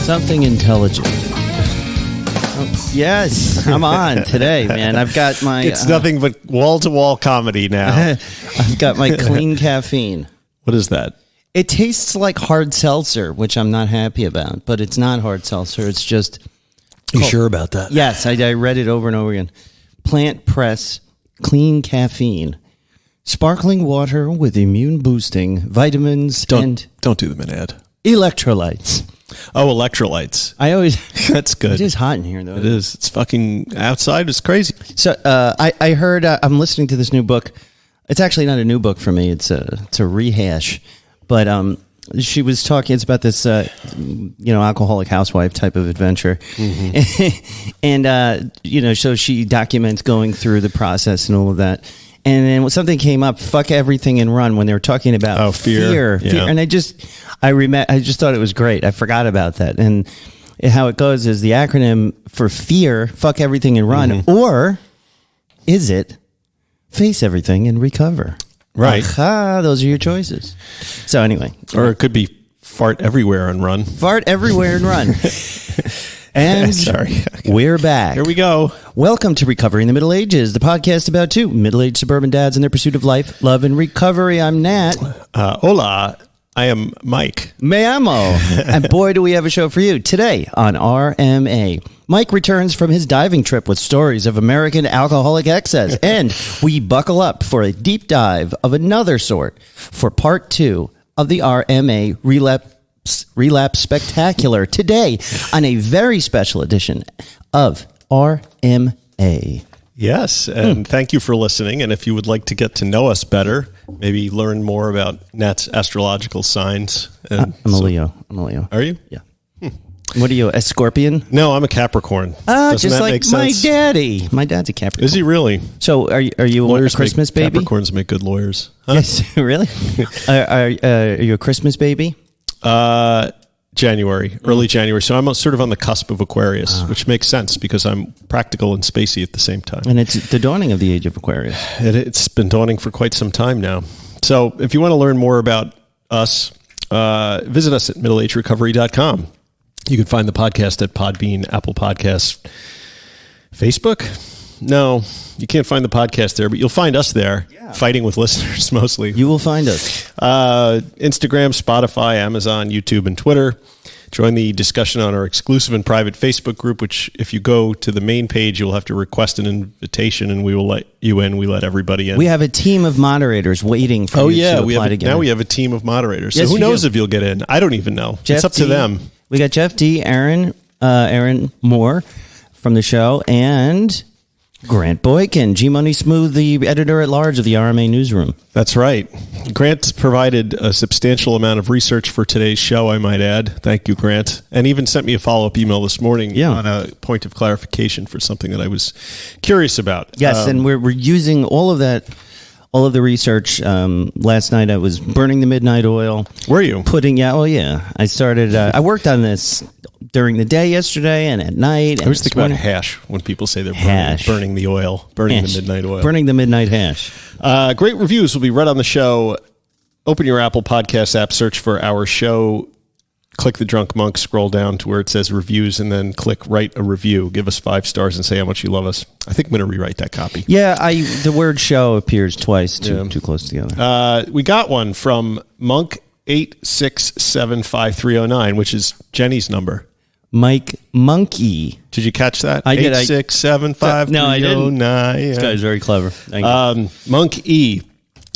Something intelligent. Oh, yes, I'm on today, man. I've got my... It's nothing but wall-to-wall comedy now. I've got my clean caffeine. What is that? It tastes like hard seltzer, which I'm not happy about, but it's not hard seltzer. It's just... You sure about that? Yes, I read it over and over again. Plant Press Clean Caffeine. Sparkling water with immune-boosting vitamins and... Don't do the ad. Electrolytes. Oh, electrolytes. I always... That's good. It is hot in here, though. It is. It's fucking outside. It's crazy. So I heard... I'm listening to this new book. It's actually not a new book for me. It's a rehash. But she was talking... It's about this, alcoholic housewife type of adventure. Mm-hmm. And, so she documents going through the process and all of that. And then when something came up, fuck everything and run, when they were talking about fear. Yeah. And I just thought it was great. I forgot about that. And how it goes is the acronym for fear, fuck everything and run, mm-hmm. or is it face everything and recover? Right. Aha, those are your choices. So anyway. Or it could be fart everywhere and run. Fart everywhere and run. And sorry, we're back. Here we go. Welcome to Recovery in the Middle Ages, the podcast about two middle-aged suburban dads and their pursuit of life, love, and recovery. I'm Nat. Hola, I am Mike. Me amo. And boy, do we have a show for you. Today on RMA, Mike returns from his diving trip with stories of American alcoholic excess. And we buckle up for a deep dive of another sort for part 2 of the RMA Relapse Spectacular today on a very special edition of RMA. Yes, and thank you for listening. And if you would like to get to know us better, maybe learn more about Nat's astrological signs. I'm a Leo. Are you? Yeah. What are you, a Scorpion? No, I'm a Capricorn. Just that like my daddy. My dad's a Capricorn. Is he really? So are you lawyers a Christmas baby? Capricorns make good lawyers. Huh? Yes, really? Are you a Christmas baby? January, early January. So I'm sort of on the cusp of Aquarius, which makes sense because I'm practical and spacey at the same time. And it's the dawning of the age of Aquarius. It's been dawning for quite some time now. So if you want to learn more about us, visit us at middleagerecovery.com. You can find the podcast at Podbean, Apple Podcasts, Facebook. No, you can't find the podcast there, but you'll find us there, fighting with listeners mostly. You will find us. Instagram, Spotify, Amazon, YouTube, and Twitter. Join the discussion on our exclusive and private Facebook group, which if you go to the main page, you'll have to request an invitation, and we will let you in. We let everybody in. We have a team of moderators waiting for you to apply to get in. Now we have a team of moderators. Yes, so who knows if you'll get in? I don't even know. It's up to them. We got Jeff D., Aaron Moore from the show, and Grant Boykin, G-Money Smooth, the editor-at-large of the RMA Newsroom. That's right. Grant provided a substantial amount of research for today's show, I might add. Thank you, Grant. And even sent me a follow-up email this morning on a point of clarification for something that I was curious about. Yes, and we're using all of that, all of the research. Last night I was burning the midnight oil. Were you? I started, I worked on this during the day yesterday and at night. I always think about hash when people say they're burning the oil, burning the midnight oil. Burning the midnight hash. Great reviews will be read on the show. Open your Apple Podcast app, search for our show, click the Drunk Monk, scroll down to where it says reviews, and then click write a review. Give us 5 stars and say how much you love us. I think I'm going to rewrite that copy. Yeah, the word show appears twice, too close together. We got one from Monk8675309, which is Jenny's number. Mike Monkey. Did you catch that? I did. 8675309. No, I didn't. Yeah. This guy's very clever. Thank you. Monk E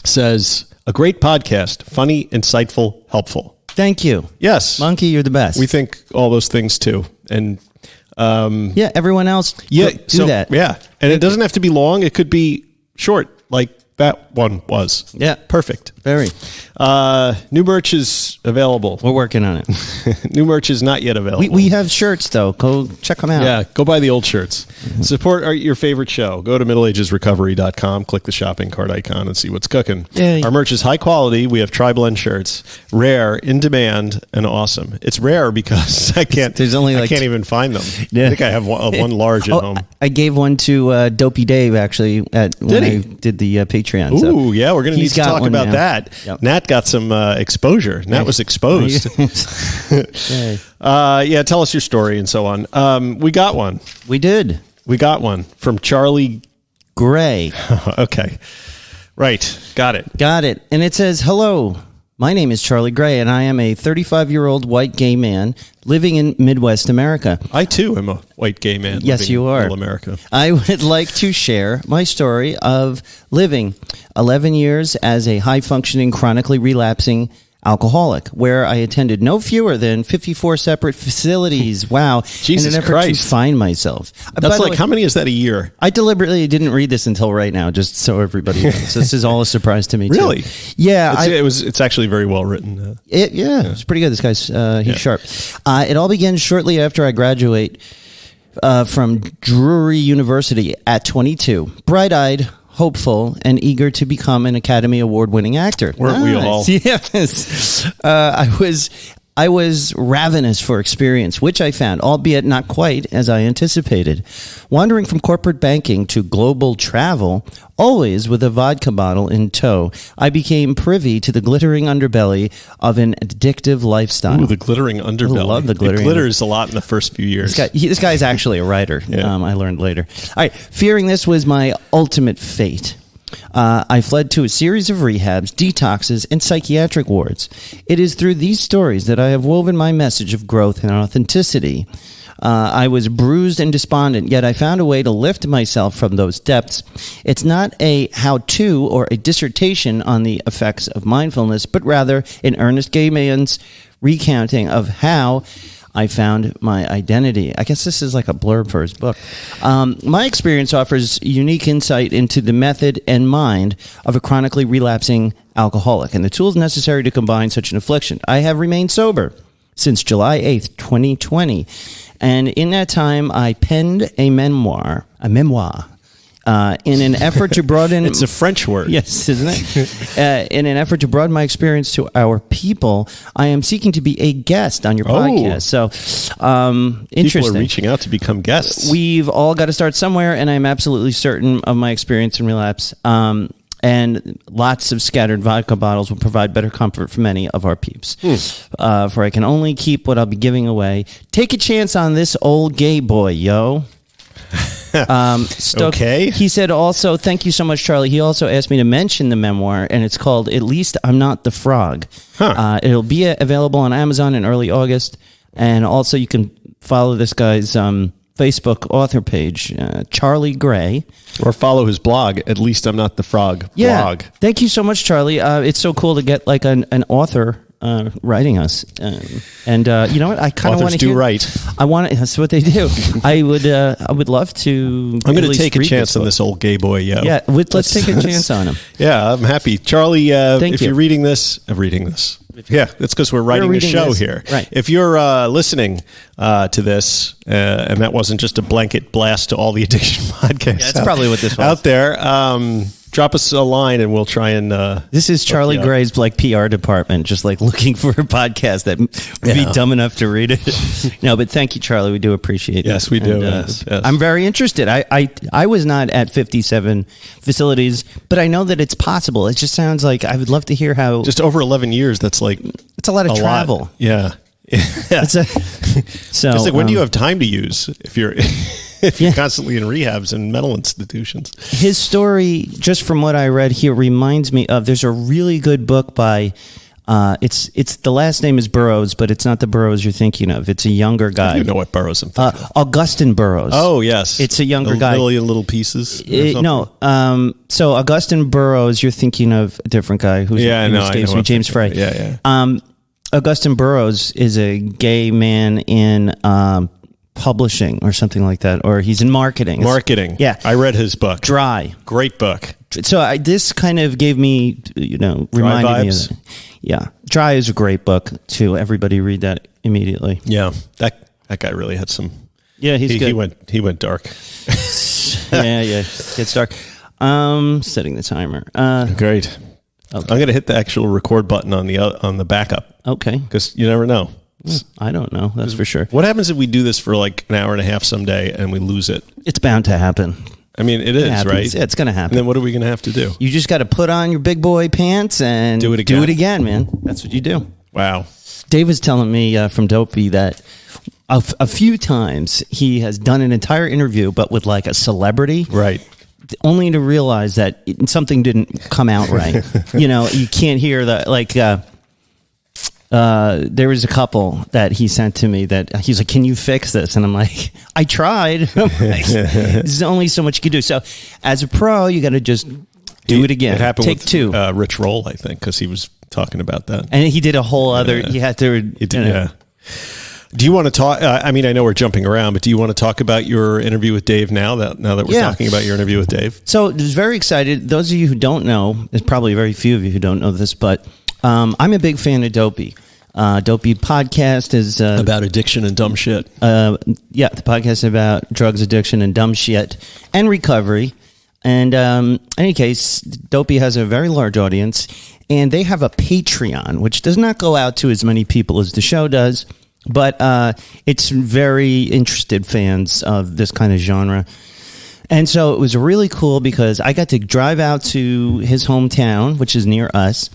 says, a great podcast, funny, insightful, helpful. Thank you. Yes. Monkey, you're the best. We think all those things too. And everyone else do that. Yeah. And it doesn't have to be long. It could be short, like that one was. Yeah. Perfect. Very. New merch is available. We're working on it. New merch is not yet available. We have shirts, though. Go check them out. Yeah, go buy the old shirts. Support your favorite show. Go to middleagesrecovery.com, click the shopping cart icon, and see what's cooking. Yay. Our merch is high quality. We have tri-blend shirts. Rare, in demand, and awesome. It's rare because I can't even find them. Yeah. I think I have one large at home. I gave one to Dopey Dave, actually, when I did the Patreon. Ooh, yeah, we're going to need to talk about that. Yep. Nat got some exposure. Nat was exposed. Yeah, tell us your story and so on. We got one. We did. We got one from Charlie Gray. Okay. Right. Got it. And it says, hello, my name is Charlie Gray, and I am a 35-year-old white gay man living in Midwest America. I, too, am a white gay man Yes, living you in are. Middle America. I would like to share my story of living 11 years as a high-functioning, chronically relapsing alcoholic, where I attended no fewer than 54 separate facilities. Wow. Jesus in an effort Christ. to find myself. That's like, how many is that a year? I deliberately didn't read this until right now, just so everybody knows. This is all a surprise to me, Really? too. Yeah. It's actually very well written. It's pretty good. This guy's, he's sharp. It all began shortly after I graduate from Drury University at 22. Bright-eyed, hopeful, and eager to become an Academy Award-winning actor. Weren't we all? Yes. I was ravenous for experience, which I found, albeit not quite as I anticipated. Wandering from corporate banking to global travel, always with a vodka bottle in tow, I became privy to the glittering underbelly of an addictive lifestyle. Ooh, the glittering underbelly. I love the glittering. It glitters a lot in the first few years. This guy's actually a writer. Yeah. I learned later. All right. Fearing this was my ultimate fate, I fled to a series of rehabs, detoxes, and psychiatric wards. It is through these stories that I have woven my message of growth and authenticity. I was bruised and despondent, yet I found a way to lift myself from those depths. It's not a how-to or a dissertation on the effects of mindfulness, but rather an earnest gay man's recounting of how I found my identity. I guess this is like a blurb for his book. My experience offers unique insight into the method and mind of a chronically relapsing alcoholic and the tools necessary to combine such an affliction. I have remained sober since July 8th, 2020. And in that time, I penned a memoir, in an effort to broaden... It's a French word. Yes, isn't it? In an effort to broaden my experience to our people, I am seeking to be a guest on your podcast. So, interesting. People are reaching out to become guests. We've all got to start somewhere, and I'm absolutely certain of my experience in relapse. And lots of scattered vodka bottles will provide better comfort for many of our peeps. For I can only keep what I'll be giving away. Take a chance on this old gay boy, yo. Okay. He said also, thank you so much, Charlie. He also asked me to mention the memoir, and it's called At Least I'm Not the Frog. It'll be available on Amazon in early August. And also you can follow this guy's Facebook author page, Charlie Gray. Or follow his blog, At Least I'm Not the Frog blog. Thank you so much, Charlie. It's so cool to get like an author writing us, and you know what? I kind of want to do write. I want. That's what they do. I would love to. I'm going to take a chance on this old gay boy. Yeah, let's take a chance on him. Yeah, I'm happy, Charlie. If you. you're reading this, yeah, that's because we're writing the show here. Right. If you're listening to this, and that wasn't just a blanket blast to all the addiction podcasts, that's probably what this was out there. Drop us a line and we'll try and... this is Charlie Gray's like PR department, just like looking for a podcast that would be dumb enough to read it. No, but thank you, Charlie. We do appreciate it. Yes, we do. Yes. I'm very interested. I was not at 57 facilities, but I know that it's possible. It just sounds like I would love to hear how... Just over 11 years, that's like... It's a lot of travel. Lot. Yeah. So it's like, when do you have time to use if you're... if you're constantly in rehabs and mental institutions. His story, just from what I read here, reminds me of, there's a really good book by, it's the last name is Burroughs, but it's not the Burroughs you're thinking of. It's a younger guy. I do know what Burroughs I'm thinking of. Augustine Burroughs. Oh, yes. It's a younger guy. Million Little Pieces? So Augustine Burroughs, you're thinking of a different guy who's James Frey. Yeah. Augustine Burroughs is a gay man in publishing or something like that, or he's in marketing. Marketing. Yeah. I read his book. Dry. Great book. So this kind of gave me, reminded me of vibes. that. Yeah. Dry is a great book too. Everybody read that immediately. Yeah, that guy really had some. Yeah, he's good. He went dark. yeah, gets dark. Setting the timer. Great. Okay. I'm going to hit the actual record button on the backup. Okay. Because you never know. I don't know. That's for sure. What happens if we do this for like an hour and a half someday and we lose it? It's bound to happen. I mean, it is, right? Yeah, it's going to happen. And then what are we going to have to do? You just got to put on your big boy pants and do it again, man. That's what you do. Wow. Dave was telling me from Dopey that a few times he has done an entire interview, but with like a celebrity. Right. Only to realize that something didn't come out right. You can't hear there was a couple that he sent to me that he's like, can you fix this? And I'm like, I tried. I'm like, there's only so much you can do. So as a pro, you got to just do it again. It happened Take with two. Rich Roll, I think, because he was talking about that. And he did a whole other, you had to. Yeah. Do you want to talk? I mean, I know we're jumping around, but do you want to talk about your interview with Dave now that we're talking about your interview with Dave? So I was very excited. Those of you who don't know, there's probably very few of you who don't know this, but I'm a big fan of Dopey. Dopey podcast is about addiction and dumb shit. The podcast is about drugs, addiction, and dumb shit, and recovery. And in any case, Dopey has a very large audience, and they have a Patreon, which does not go out to as many people as the show does. But it's very interested fans of this kind of genre. And so it was really cool because I got to drive out to his hometown, which is near us.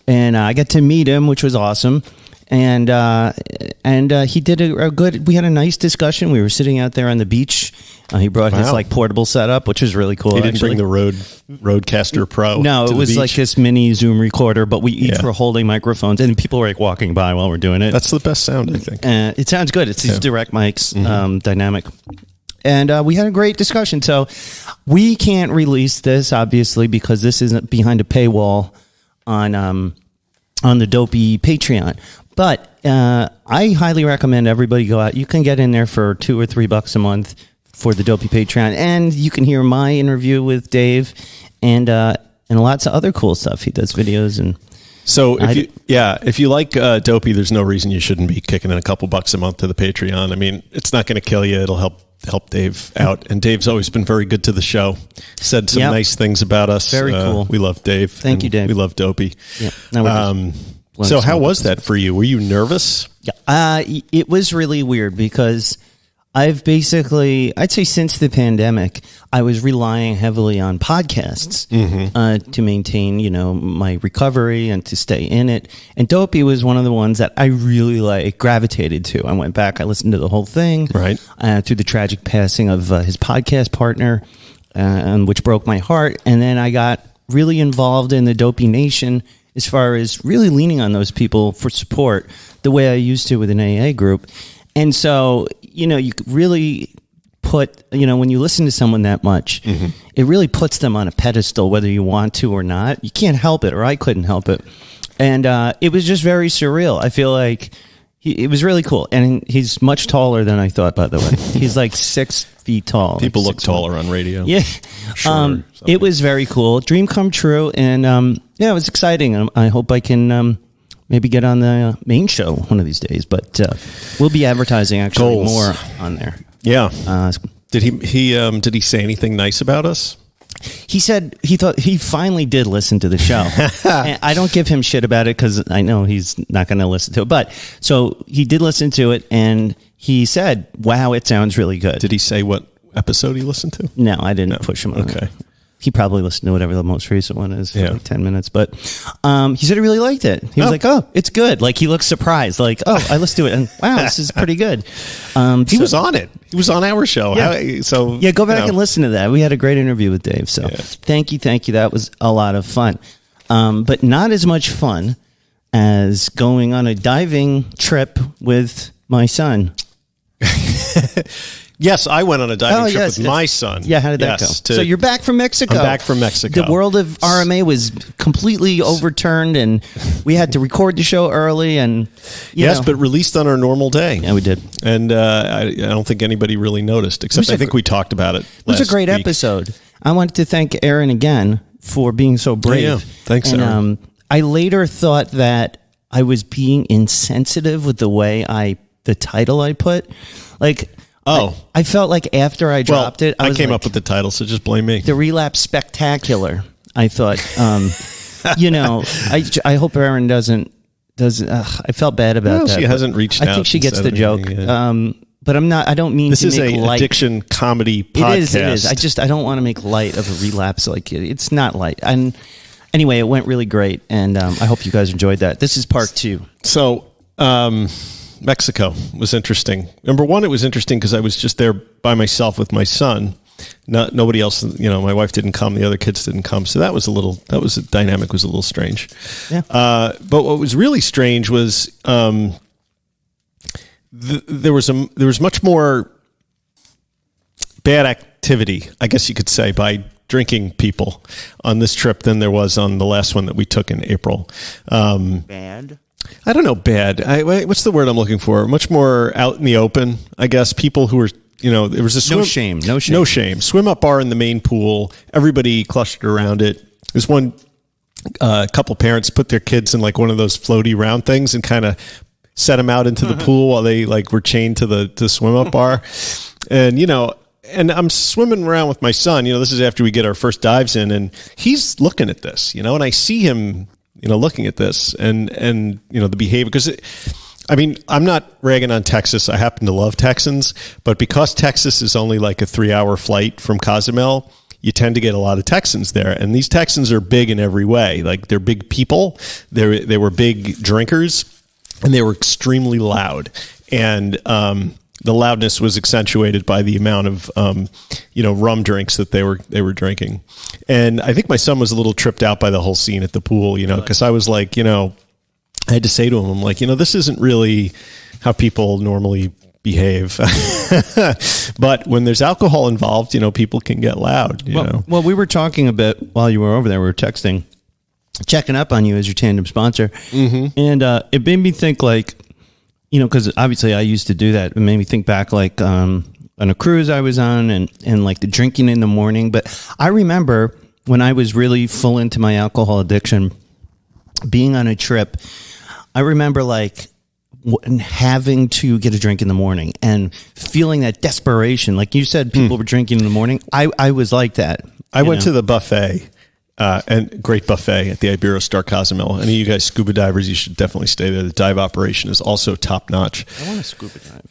And I got to meet him, which was awesome. And he did a good, we had a nice discussion. We were sitting out there on the beach. He brought his portable setup, which was really cool. He didn't bring the Rodecaster Pro. No, it was like this mini Zoom recorder, but we each were holding microphones, and people were like walking by while we're doing it. That's the best sound, I think. It sounds good. It's these direct mics, dynamic. And we had a great discussion. So we can't release this, obviously, because this isn't behind a paywall on the Dopey Patreon. But I highly recommend everybody go out. You can get in there for $2 or $3 a month for the Dopey Patreon, and you can hear my interview with Dave and lots of other cool stuff. He does videos and. So if you like Dopey, there's no reason you shouldn't be kicking in a couple bucks a month to the Patreon. I mean, it's not going to kill you. It'll help Dave out. And Dave's always been very good to the show. Said some nice things about us. Very cool. We love Dave. Thank you, Dave. We love Dopey. Yeah. So how was that for you? Were you nervous? Yeah. It was really weird because I'd say since the pandemic, I was relying heavily on podcasts to maintain, my recovery and to stay in it. And Dopey was one of the ones that I really gravitated to. I went back, I listened to the whole thing, right? Through the tragic passing of his podcast partner, which broke my heart. And then I got really involved in the Dopey Nation as far as really leaning on those people for support the way I used to with an AA group. And so, you really put, when you listen to someone that much, it really puts them on a pedestal, whether you want to or not. You can't help it, or I couldn't help it. And it was just very surreal. I feel like it was really cool. And he's much taller than I thought, by the way. He's like 6 feet tall. People look taller on radio. Yeah. It was very cool. Dream come true. And it was exciting. I hope I can maybe get on the main show one of these days. But we'll be advertising actually more on there. Yeah. Did he say anything nice about us? He said he thought he finally did listen to the show. And I don't give him shit about it because I know he's not going to listen to it. But so he did listen to it, and he said, "Wow, it sounds really good." Did he say what episode he listened to? No, I didn't push him on Okay. it. He probably listened to whatever the most recent one is for like 10 minutes. But he said he really liked it. He was like, "Oh, it's good." Like, he looked surprised. Like, "Oh, I listened to it, and wow, this is pretty good." He was on it. He was on our show. Yeah. Go back and listen to that. We had a great interview with Dave. So thank you. That was a lot of fun. But not as much fun as going on a diving trip with my son. Yes, I went on a diving trip with my son. Yeah, how did that go? So you're back from Mexico. I'm back from Mexico. The world of RMA was completely overturned, and we had to record the show early. And but released on our normal day. Yeah, we did. And I don't think anybody really noticed, except I think we talked about it. It was a great episode. I wanted to thank Aaron again for being so brave. Yeah. Thanks, and, Aaron. I later thought that I was being insensitive with the way the title I put. Like, I felt like after I dropped it, I came up with the title, so just blame me. The Relapse Spectacular. I thought, I hope Erin doesn't. I felt bad about that. She hasn't reached out. I think she gets the joke. But I'm not. I don't mean this to is make a light. addiction comedy podcast. It is. I don't want to make light of a relapse. Like it's not light. And anyway, it went really great, and I hope you guys enjoyed that. This is part 2. So Mexico was interesting. Number one, it was interesting because I was just there by myself with my son. Nobody else. My wife didn't come. The other kids didn't come. So the dynamic was a little strange. Yeah. But what was really strange was. There was much more bad activity, I guess you could say, by drinking people on this trip than there was on the last one that we took in April. Bad? I don't know, bad. What's the word I'm looking for? Much more out in the open, I guess. People who were, there was a swim. No shame. Swim up bar in the main pool. Everybody clustered around it. There's one couple parents put their kids in like one of those floaty round things and kind of set them out into the pool while they like were chained to the swim up bar. And, and I'm swimming around with my son, this is after we get our first dives in, and he's looking at this, and I see him, looking at this and the behavior, because I'm not ragging on Texas. I happen to love Texans, but because Texas is only like a 3-hour flight from Cozumel, you tend to get a lot of Texans there. And these Texans are big in every way. Like they're big people. They were big drinkers. And they were extremely loud, and the loudness was accentuated by the amount of rum drinks that they were drinking. And I think my son was a little tripped out by the whole scene at the pool, because I was like, I had to say to him, I'm like, this isn't really how people normally behave. But when there's alcohol involved, people can get loud. Well, we were talking a bit while you were over there. We were texting. Checking up on you as your tandem sponsor. Mm-hmm. And it made me think like, because obviously I used to do that. It made me think back like on a cruise I was on and like the drinking in the morning. But I remember when I was really full into my alcohol addiction, being on a trip, I remember like having to get a drink in the morning and feeling that desperation. Like you said, people were drinking in the morning. I was like that. I went to the buffet. And great buffet at the Iberostar Cozumel. Any of you guys scuba divers, you should definitely stay there. The dive operation is also top notch. I want to scuba dive.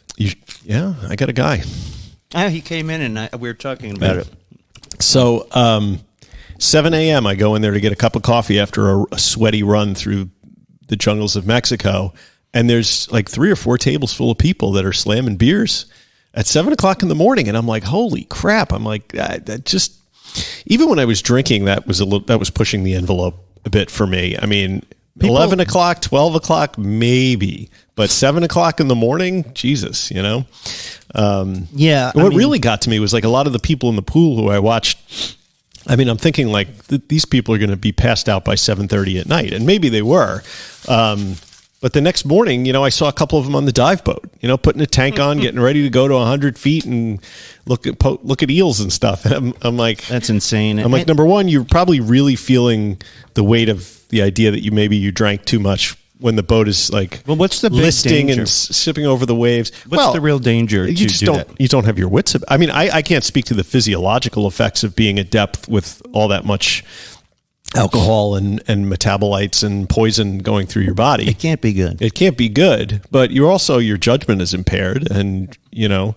Yeah, I got a guy. He came in and we were talking about it. So 7 a.m. I go in there to get a cup of coffee after a sweaty run through the jungles of Mexico. And there's like 3 or 4 tables full of people that are slamming beers at 7 o'clock in the morning. And I'm like, holy crap. I'm like, that just... Even when I was drinking, that was pushing the envelope a bit for me. I mean, 11 o'clock, 12 o'clock, maybe, but 7 o'clock in the morning, Jesus, Yeah. What really got to me was like a lot of the people in the pool who I watched. I mean, I'm thinking like these people are going to be passed out by 7:30 at night, and maybe they were. But the next morning, I saw a couple of them on the dive boat, putting a tank on, getting ready to go to 100 feet and look at eels and stuff. And I'm like, that's insane. I'm like, number one, you're probably really feeling the weight of the idea that you drank too much when the boat is like, well, what's the big listing danger? And sipping over the waves. What's the real danger? You don't have your wits. I mean, I can't speak to the physiological effects of being at depth with all that much alcohol and metabolites and poison going through your body. It can't be good. It can't be good, but your judgment is impaired, and your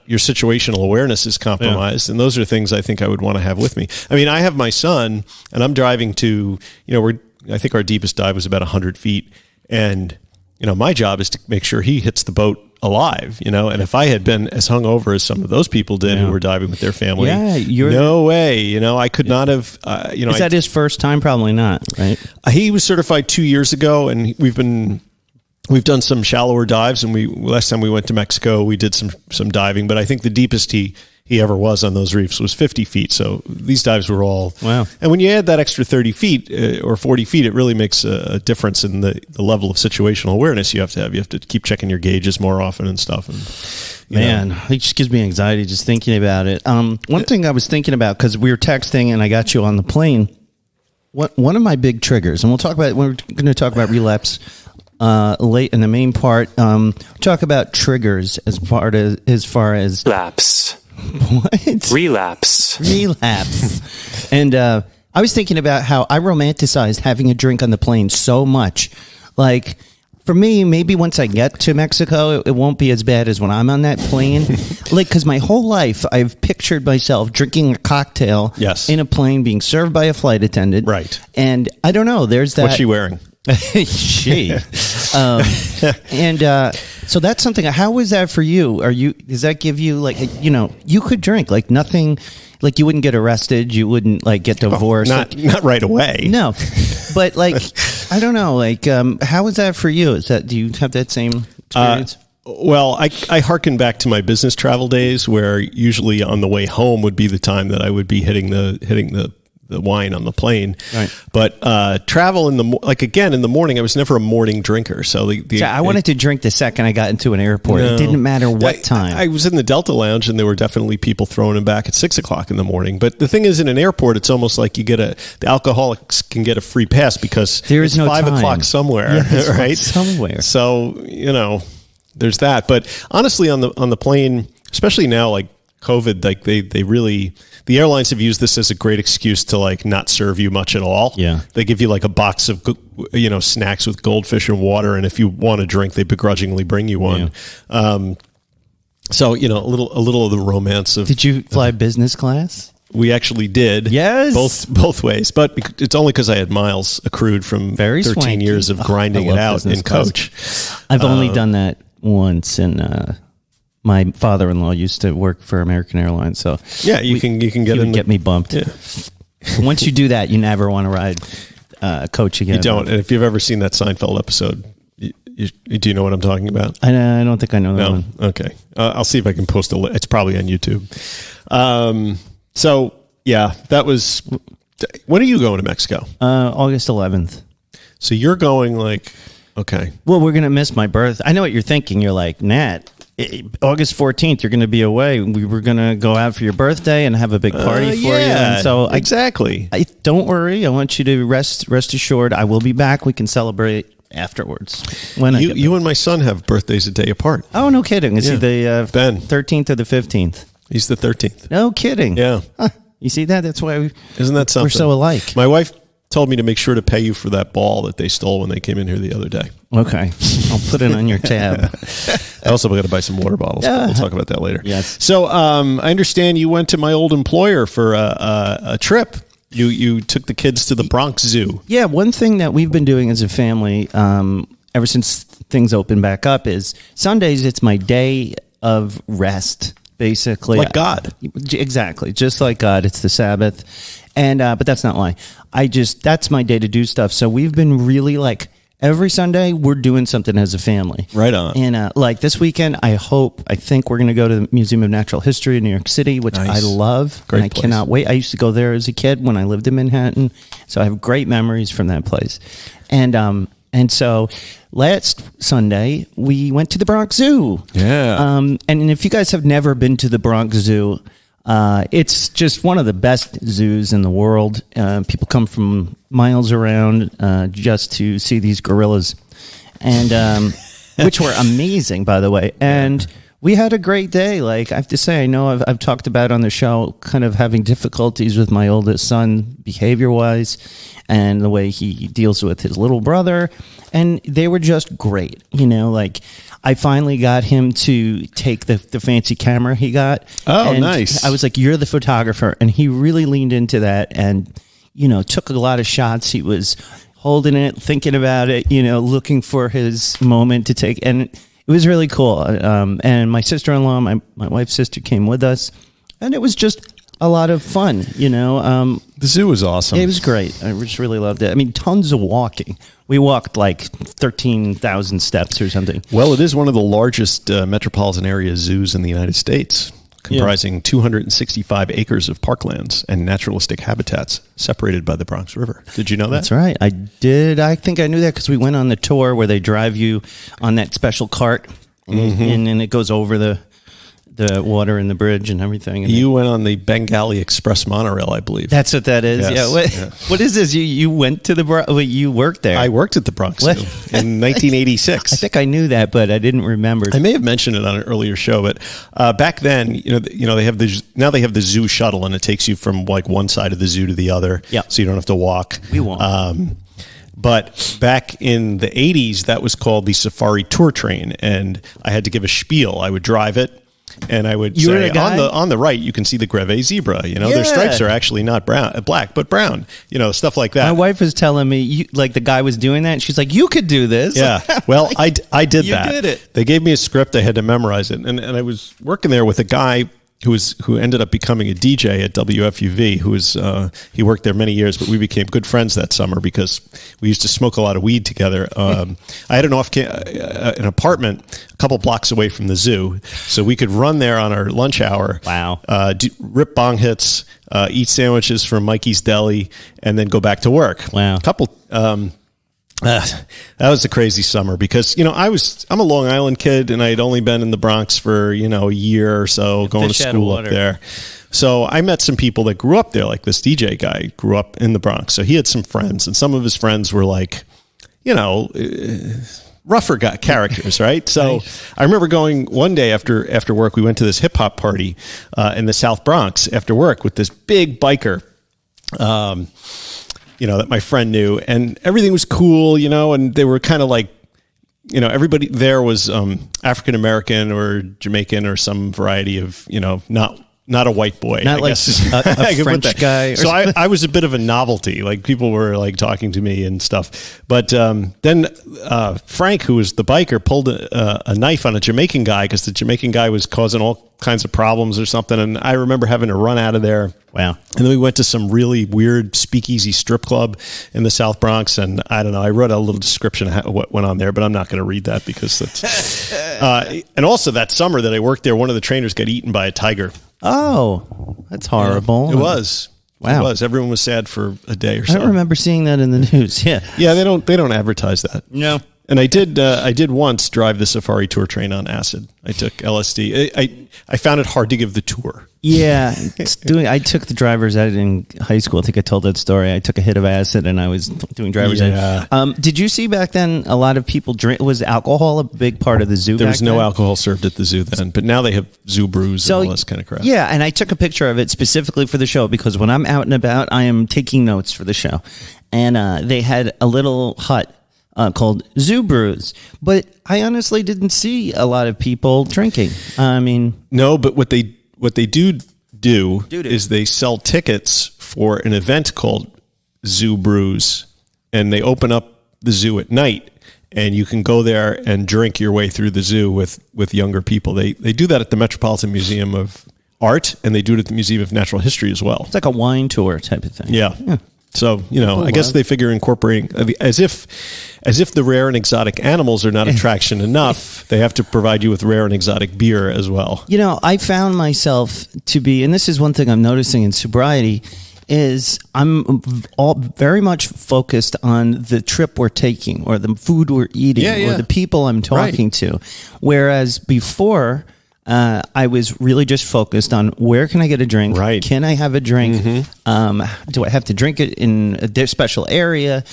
situational awareness is compromised. Yeah. And those are things I think I would want to have with me. I mean, I have my son and I'm driving to, I think our deepest dive was about 100 feet. And, my job is to make sure he hits the boat alive, and if I had been as hungover as some of those people did who were diving with their family, no way, I could not have, Is that his first time? Probably not, right? He was certified 2 years ago, and we've done some shallower dives, and last time we went to Mexico, we did some diving, but I think the deepest he he ever was on those reefs was 50 feet. So these dives were all wow. And when you add that extra 30 feet or 40 feet, it really makes a difference in the level of situational awareness you have to have. You have to keep checking your gauges more often and stuff. And man, it just gives me anxiety just thinking about it. One thing I was thinking about, because we were texting and I got you on the plane. One of my big triggers, and we're going to talk about relapse late in the main part. Talk about triggers as far as lapse. What? Relapse. And I was thinking about how I romanticized having a drink on the plane so much. Like, for me, maybe once I get to Mexico, it won't be as bad as when I'm on that plane. Like, because my whole life, I've pictured myself drinking a cocktail in a plane being served by a flight attendant. Right. And I don't know, there's that. What's she wearing? She. So that's something. How is that for you? Does that give you, like, you could drink, like, nothing, like, you wouldn't get arrested, you wouldn't, like, get divorced. Not right away. No. But, like, I don't know, like, how is that for you? Do you have that same experience? Well, I hearken back to my business travel days, where usually on the way home would be the time that I would be hitting the wine on the plane. Right. But travel in the morning, I was never a morning drinker. So I wanted to drink the second I got into an airport. No, it didn't matter what time. I was in the Delta Lounge, and there were definitely people throwing them back at 6:00 in the morning. But the thing is, in an airport, it's almost like the alcoholics can get a free pass because there is no 5:00 time. Somewhere, right? Somewhere. So there's that. But honestly, on the plane, especially now, like COVID, like they really. The airlines have used this as a great excuse to, like, not serve you much at all. Yeah. They give you, like, a box of, snacks with goldfish and water, and if you want a drink, they begrudgingly bring you one. Yeah. So, a little of the romance of... Did you fly business class? We actually did. Yes. Both ways. But it's only because I had miles accrued from 13 years of grinding it out in coach. I've only done that once, and... my father-in-law used to work for American Airlines, so you can get me bumped. Yeah. Once you do that, you never want to ride coach again. You don't. And if you've ever seen that Seinfeld episode, do you know what I'm talking about? I don't think I know that one. Okay, I'll see if I can post a. It's probably on YouTube. So yeah, that was. When are you going to Mexico? August 11th. So you're going, like, okay. Well, we're gonna miss my birth. I know what you're thinking. You're like, Nat. August 14th, you're going to be away. We were going to go out for your birthday and have a big party for you. And so exactly. I don't worry. I want you to rest assured. I will be back. We can celebrate afterwards. When you and my son have birthdays a day apart. Oh, no kidding. Is he the Ben 13th or the 15th? He's the 13th. No kidding. Yeah. Huh. You see that? That's why isn't that something? We're so alike. My wife told me to make sure to pay you for that ball that they stole when they came in here the other day. Okay. I'll put it on your tab. I also got to buy some water bottles. We'll talk about that later. Yes. So I understand you went to my old employer for a trip. You took the kids to the Bronx Zoo. Yeah. One thing that we've been doing as a family ever since things opened back up is Sundays, it's my day of rest, basically. Like God. Exactly. Just like God. It's the Sabbath. And but that's not why. That's my day to do stuff. So we've been really, like, every Sunday we're doing something as a family. Right on. And like this weekend, I think we're going to go to the Museum of Natural History in New York City, which nice. I love. Great and place. I cannot wait. I used to go there as a kid when I lived in Manhattan. So I have great memories from that place. And so last Sunday we went to the Bronx Zoo. Yeah. And if you guys have never been to the Bronx Zoo, it's just one of the best zoos in the world. People come from miles around just to see these gorillas, and which were amazing, by the way. And we had a great day. Like, I have to say, I know I've talked about on the show kind of having difficulties with my oldest son behavior-wise and the way he deals with his little brother. And they were just great. Like, I finally got him to take the fancy camera he got. Oh, and nice. I was like, you're the photographer. And he really leaned into that and, took a lot of shots. He was holding it, thinking about it, looking for his moment to take. And it was really cool. And my sister-in-law, my wife's sister, came with us. And it was just a lot of fun, The zoo was awesome. It was great. I just really loved it. I mean, tons of walking. We walked like 13,000 steps or something. Well, it is one of the largest metropolitan area zoos in the United States. comprising 265 acres of parklands and naturalistic habitats separated by the Bronx River. Did you know that? That's right. I did. I think I knew that because we went on the tour where they drive you on that special cart, and then it goes over the water and the bridge and everything. And you went on the Bengali Express monorail, I believe. That's what that is. Yes. Yeah. What is this? You went to you worked there. I worked at the Bronx Zoo in 1986. I think I knew that, but I didn't remember. I may have mentioned it on an earlier show, but back then, they have the zoo shuttle, and it takes you from like one side of the zoo to the other. Yeah. So you don't have to walk. We won't. But back in the 80s, that was called the Safari Tour Train, and I had to give a spiel. I would drive it. And I would say, on the right, you can see the Greve zebra. Their stripes are actually not black, but brown. Stuff like that. My wife was telling me, like the guy was doing that. And she's like, "You could do this." Yeah. Well, I did that. You did it. They gave me a script. I had to memorize it, and I was working there with a guy who ended up becoming a DJ at WFUV. He worked there many years, but we became good friends that summer because we used to smoke a lot of weed together. I had an apartment a couple blocks away from the zoo, so we could run there on our lunch hour. Wow! Rip bong hits, eat sandwiches from Mikey's Deli, and then go back to work. Wow! That was a crazy summer because, I'm a Long Island kid and I had only been in the Bronx for, a year or so going to school up there. So I met some people that grew up there, like this DJ guy grew up in the Bronx. So he had some friends, and some of his friends were like, rougher characters, right? So I remember going one day after work, we went to this hip hop party in the South Bronx after work with this big biker. That my friend knew, and everything was cool, and they were kind of like, everybody there was African American or Jamaican or some variety of, not a white boy. Not like a French guy. So I was a bit of a novelty. Like people were like talking to me and stuff. But then Frank, who was the biker, pulled a knife on a Jamaican guy because the Jamaican guy was causing all kinds of problems or something. And I remember having to run out of there. Wow. And then we went to some really weird speakeasy strip club in the South Bronx. And I don't know, I wrote a little description of what went on there, but I'm not going to read that because that's... and also that summer that I worked there, one of the trainers got eaten by a tiger. Oh, that's horrible. Yeah, it was. Wow. It was. Everyone was sad for a day or so. I don't remember seeing that in the news. Yeah. Yeah, they don't advertise that. No. And I did once drive the Safari Tour train on acid. I took LSD. I found it hard to give the tour. Yeah, I took the driver's ed in high school. I think I told that story. I took a hit of acid and I was doing driver's ed. Did you see back then a lot of people drink? Was alcohol a big part of the zoo? There was no then? alcohol served at the zoo then, but now they have zoo brews and all this kind of crap. Yeah, and I took a picture of it specifically for the show because when I'm out and about, I am taking notes for the show. And they had a little hut called Zoo Brews, but I honestly didn't see a lot of people drinking. I mean, no, but what they do is they sell tickets for an event called Zoo Brews, and they open up the zoo at night, and you can go there and drink your way through the zoo with younger people. They do that at the Metropolitan Museum of Art, and they do it at the Museum of Natural History as well. It's like a wine tour type of thing. Yeah. So, I guess they figure incorporating as if the rare and exotic animals are not attraction enough, they have to provide you with rare and exotic beer as well. I found myself to be, and this is one thing I'm noticing in sobriety, is I'm very much focused on the trip we're taking or the food we're eating or the people I'm talking to. Whereas before, I was really just focused on where can I get a drink? Right. Can I have a drink? Mm-hmm. Do I have to drink it in a special area?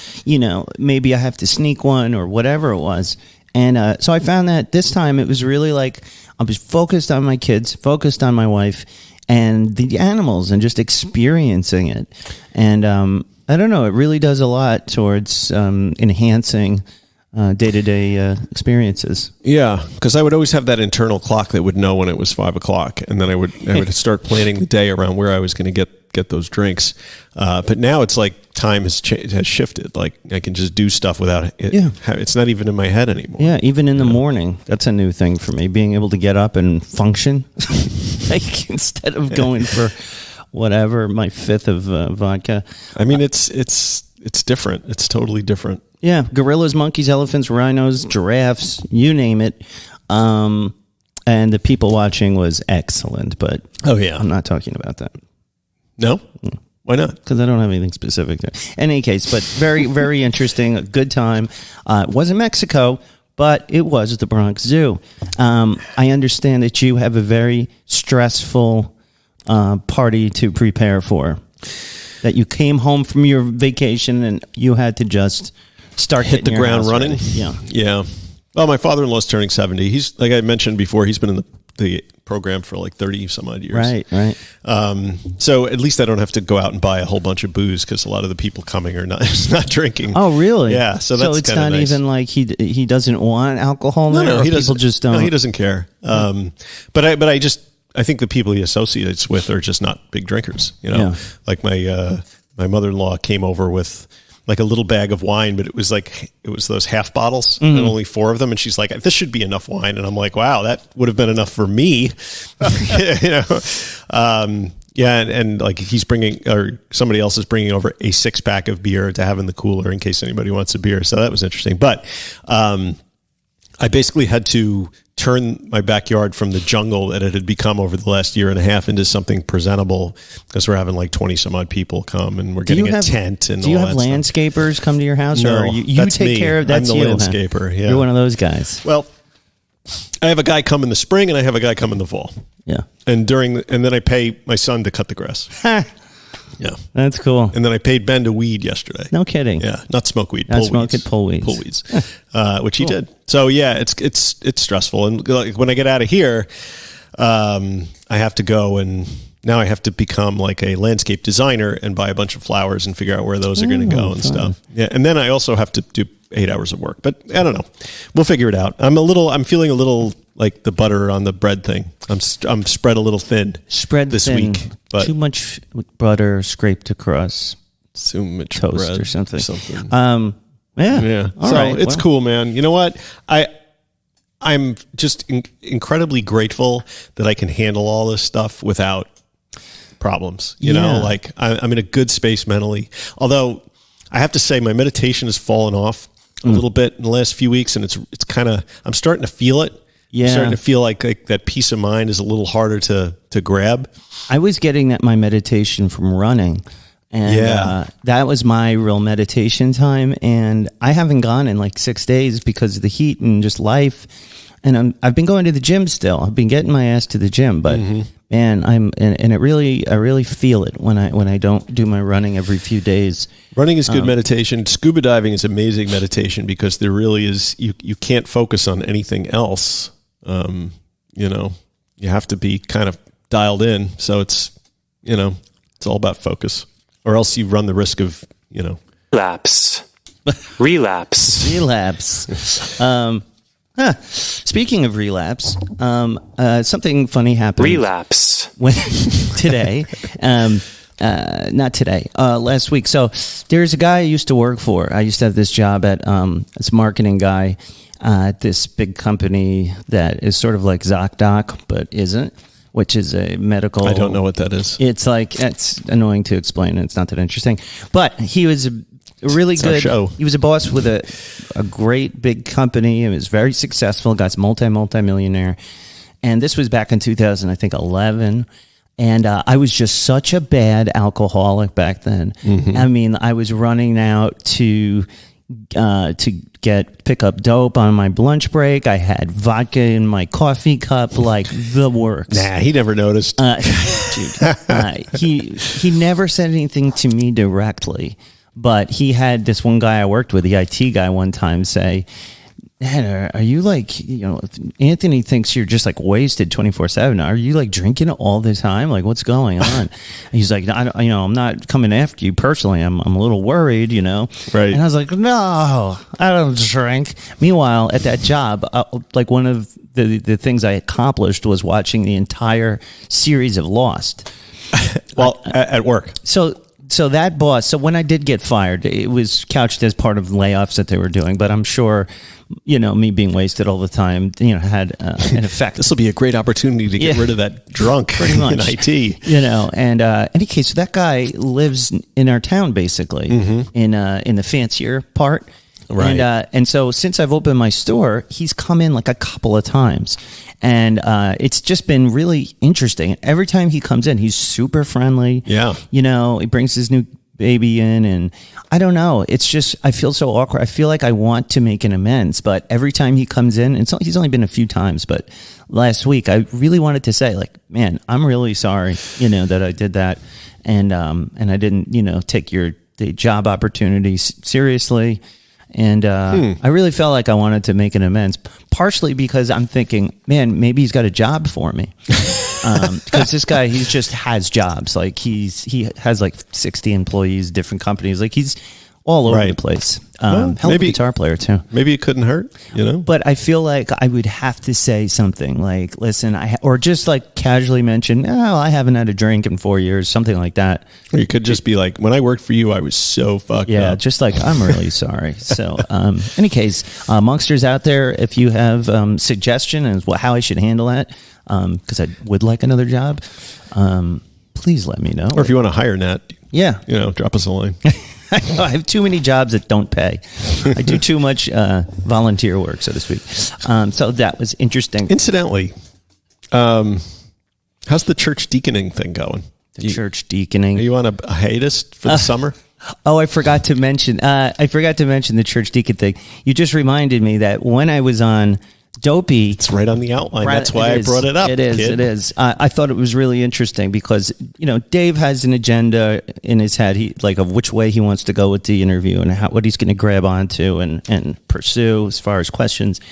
Maybe I have to sneak one or whatever it was. And so I found that this time it was really like I was focused on my kids, focused on my wife and the animals and just experiencing it. And I don't know, it really does a lot towards enhancing day-to-day experiences. Yeah, because I would always have that internal clock that would know when it was 5 o'clock, and then I would start planning the day around where I was going to get those drinks. But now it's like time has shifted. Like I can just do stuff without it. Yeah. It's not even in my head anymore. Yeah, even in the morning. That's a new thing for me, being able to get up and function. Like instead of going for whatever, my fifth of vodka. I mean, it's different. It's totally different. Yeah, gorillas, monkeys, elephants, rhinos, giraffes, you name it. And the people watching was excellent, but I'm not talking about that. No? Why not? Because I don't have anything specific there. In any case, but very, very interesting. A good time. It wasn't Mexico, but it was the Bronx Zoo. I understand that you have a very stressful party to prepare for. That you came home from your vacation and you had to just hit the ground running. Ready. Yeah. Well, my father-in-law's turning 70. He's, like I mentioned before, he's been in the program for like 30 some odd years. Right. So at least I don't have to go out and buy a whole bunch of booze because a lot of the people coming are not drinking. Oh, really? Yeah. So it's not nice. even like he doesn't want alcohol. No, he doesn't. People just don't. No, he doesn't care. But I think the people he associates with are just not big drinkers. Like my mother-in-law came over with like a little bag of wine, but it was those half bottles and only 4 of them. And she's like, this should be enough wine. And I'm like, wow, that would have been enough for me. And like he's bringing, or somebody else is bringing over a 6-pack of beer to have in the cooler in case anybody wants a beer. So that was interesting. But I basically had to turn my backyard from the jungle that it had become over the last year and a half into something presentable because we're having like 20 some odd people come and we're getting a tent and all that. Do you have landscapers come to your house? No, or you take care of that's I'm the you, landscaper. Yeah. You're one of those guys. Well, I have a guy come in the spring and I have a guy come in the fall. Yeah. And then I pay my son to cut the grass. Yeah. That's cool. And then I paid Ben to weed yesterday. No kidding. Yeah. Not smoke weed. Not pull smoke weeds. it, pull weeds. Pull weeds. Which he did. So yeah, it's stressful. And like, when I get out of here, I have to go and now I have to become like a landscape designer and buy a bunch of flowers and figure out where those are going to go and stuff. Yeah. And then I also have to do 8 hours of work, but I don't know. We'll figure it out. I'm feeling a little like the butter on the bread thing. I'm spread a little thin. Spread this thin. week. But too much butter scraped across too much toast bread or something. Yeah. All so right. It's cool, man. You know what? I'm just incredibly grateful that I can handle all this stuff without problems. You know, like I'm in a good space mentally. Although I have to say my meditation has fallen off a little bit in the last few weeks, and it's kind of, I'm starting to feel it. Yeah. I'm starting to feel like that peace of mind is a little harder to grab. I was getting my meditation from running. And that was my real meditation time. And I haven't gone in like 6 days because of the heat and just life. And I've been going to the gym still. I've been getting my ass to the gym, but man, I really feel it when I don't do my running every few days. Running is good meditation. Scuba diving is amazing meditation because there really is, you can't focus on anything else. You know, you have to be kind of dialed in. So it's all about focus, or else you run the risk of, relapse. Speaking of relapse, something funny happened. Relapse. Today. Not today. Last week. So there's a guy I used to work for. I used to have this job at this marketing guy at this big company that is sort of like ZocDoc, but isn't, which is a medical. I don't know what that is. It's annoying to explain. It's not that interesting, but he was a really good show. He was a boss with a great big company. He was very successful. Got multi-millionaire. And this was back in 2011. And I was just such a bad alcoholic back then. Mm-hmm. I mean, I was running out to pick up dope on my lunch break. I had vodka in my coffee cup, like the works. Nah, he never noticed. He never said anything to me directly, but he had this one guy I worked with, the IT guy, one time say, "Man, are you like, Anthony thinks you're just like wasted 24/7. Are you like drinking all the time? Like, what's going on?" And he's like, I'm not coming after you personally. I'm a little worried, Right. And I was like, no, I don't drink. Meanwhile, at that job, like one of the things I accomplished was watching the entire series of Lost. Well, at work. So that boss, when I did get fired, it was couched as part of layoffs that they were doing, but I'm sure, me being wasted all the time, had an effect. This will be a great opportunity to get rid of that drunk pretty much. In IT. And any case, that guy lives in our town, basically, in the fancier part. Right. And so since I've opened my store, he's come in like a couple of times. And it's just been really interesting. Every time he comes in, he's super friendly. Yeah. You know, he brings his new baby in, and I don't know. It's just, I feel so awkward. I feel like I want to make an amends, but every time he comes in, and he's only been a few times, but last week I really wanted to say, like, man, I'm really sorry, you know, that I did that. And I didn't, you know, take the job opportunities seriously. And I really felt like I wanted to make an amends, partially because I'm thinking, man, maybe he's got a job for me. Because this guy, he just has jobs. Like he has like 60 employees, different companies. Like he's all over the place. Hell of a guitar player too. Maybe it couldn't hurt, you know? But I feel like I would have to say something like, listen, or just like casually mention, oh, I haven't had a drink in 4 years, something like that. Or you could just be like, when I worked for you, I was so fucked up. Yeah, just like, I'm really sorry. So, any case, Monksters out there, if you have suggestion as how I should handle that, because I would like another job, please let me know. Or if you want to hire Nat, yeah, you know, drop us a line. I have too many jobs that don't pay. I do too much volunteer work, so to speak. So that was interesting. Incidentally, how's the church deaconing thing going? Church deaconing. Are you on a hiatus for the summer? Oh, I forgot to mention the church deacon thing. You just reminded me that when I was on Dopey, it's right on the outline. That's why I brought it up. It is. Kid. It is. I thought it was really interesting because, you know, Dave has an agenda in his head. Of which way he wants to go with the interview and what he's going to grab onto and pursue as far as questions.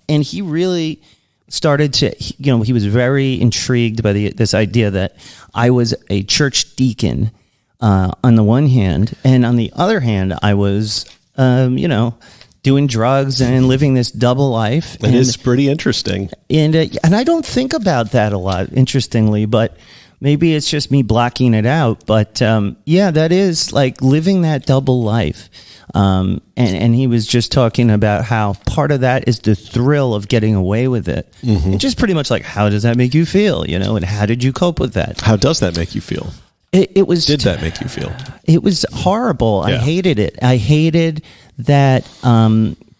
And he really started to, you know, he was very intrigued by this idea that I was a church deacon on the one hand, and on the other hand, I was, you know, doing drugs and living this double life. It is pretty interesting. And I don't think about that a lot, interestingly, but maybe it's just me blocking it out. But yeah, that is like living that double life. And he was just talking about how part of that is the thrill of getting away with it. Mm-hmm. And just pretty much like, how does that make you feel? You know, and how did you cope with that? How does that make you feel? It was. Did that make you feel? It was horrible. Yeah. I hated it. I hated that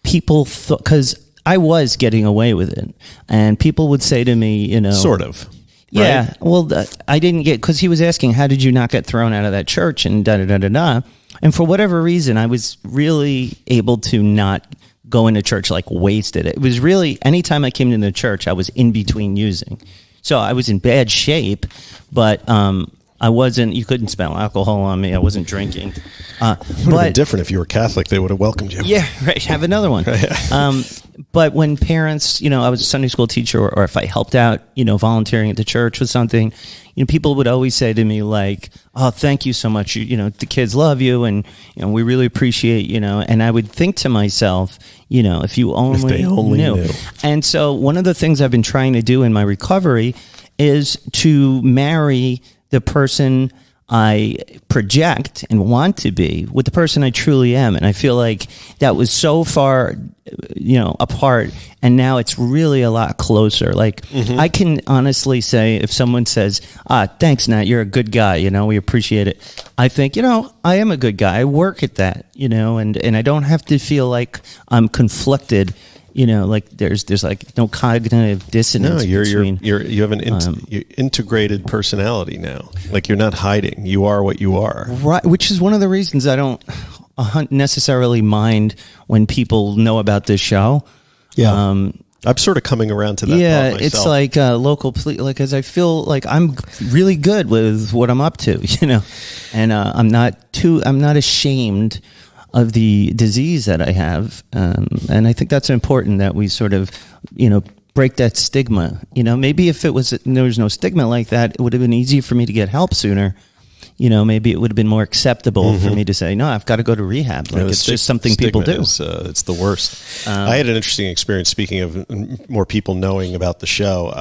people thought, because I was getting away with it, and people would say to me, you know, sort of. Yeah. Right? Well, I didn't get, because he was asking, how did you not get thrown out of that church and da da da da da. And for whatever reason, I was really able to not go into church like wasted. It was really, anytime I came into the church, I was in between using. So I was in bad shape, but I wasn't, you couldn't smell alcohol on me. I wasn't drinking. It would have been different if you were Catholic. They would have welcomed you. Yeah, right. Have another one. But when parents, you know, I was a Sunday school teacher, or if I helped out, you know, volunteering at the church with something, you know, people would always say to me like, oh, thank you so much. You know, the kids love you, and, you know, we really appreciate, you know, and I would think to myself, you know, if you only, knew. And so one of the things I've been trying to do in my recovery is to marry the person I project and want to be with the person I truly am. And I feel like that was so far, you know, apart, and now it's really a lot closer. Like, I can honestly say, if someone says, thanks, Nat, you're a good guy, you know, we appreciate it, I think, you know, I am a good guy. I work at that, you know, and I don't have to feel like I'm conflicted. You know, like there's like no cognitive dissonance. No, you have an integrated personality now. Like, you're not hiding. You are what you are. Right, which is one of the reasons I don't necessarily mind when people know about this show. Yeah. I'm sort of coming around to that. Yeah, thought it's like local police, like, as I feel like I'm really good with what I'm up to, you know, and I'm not ashamed of the disease that I have. And I think that's important, that we sort of, you know, break that stigma. You know, maybe if there was no stigma like that, it would have been easier for me to get help sooner. You know, maybe it would have been more acceptable for me to say, no, I've got to go to rehab. Like, it's just something people do. It's the worst. I had an interesting experience, speaking of more people knowing about the show.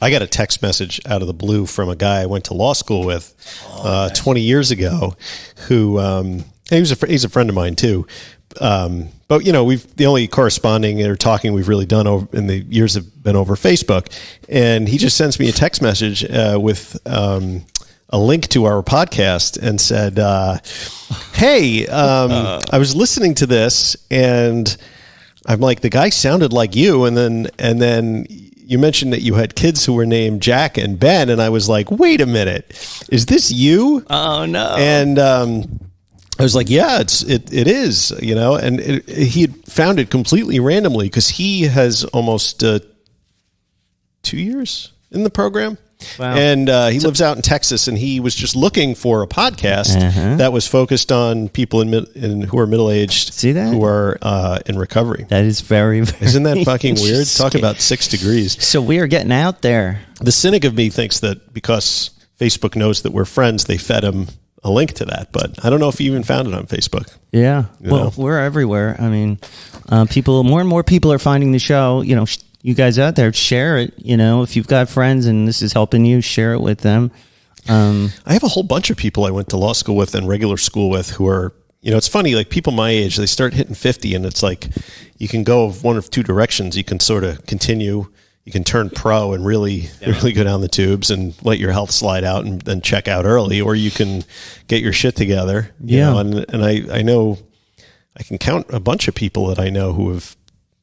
I got a text message out of the blue from a guy I went to law school with 20 years ago, who... he's a friend of mine too, but, you know, the only corresponding or talking we've really done in the years have been over Facebook, and he just sends me a text message with a link to our podcast and said, "Hey, I was listening to this, and I'm like, the guy sounded like you, and then you mentioned that you had kids who were named Jack and Ben, and I was like, wait a minute, is this you?" Oh no! And I was like, yeah, it is, and he had found it completely randomly because he has almost 2 years in the program. Wow. And he lives out in Texas, and he was just looking for a podcast that was focused on people who are middle-aged. See that? Who are in recovery. That is very, very Isn't that fucking weird? Talk about 6 degrees. So we are getting out there. The cynic of me thinks that because Facebook knows that we're friends, they fed him a link to that. But I don't know if he even found it on Facebook. Yeah. Well, we're everywhere. I mean, more and more people are finding the show. You guys out there, share it. If you've got friends and this is helping you, share it with them. I have a whole bunch of people I went to law school with and regular school with who are, it's funny, like people my age, they start hitting 50 and it's like you can go one of two directions. You can sort of continue, you can turn pro and really go down the tubes and let your health slide out and then check out early, or you can get your shit together. And I know I can count a bunch of people that I know who have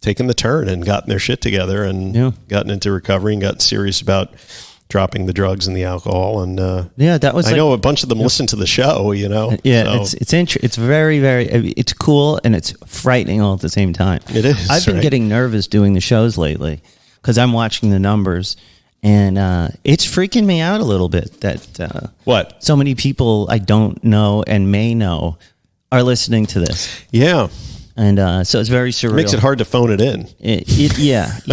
taken the turn and gotten their shit together and gotten into recovery and gotten serious about dropping the drugs and the alcohol. And that was. I know a bunch of them listen to the show. Yeah, so. It's very, very. It's cool and it's frightening all at the same time. It is. I've been getting nervous doing the shows lately because I'm watching the numbers, and it's freaking me out a little bit that what so many people I don't know and may know are listening to this. Yeah. And so it's very surreal. It makes it hard to phone it in. You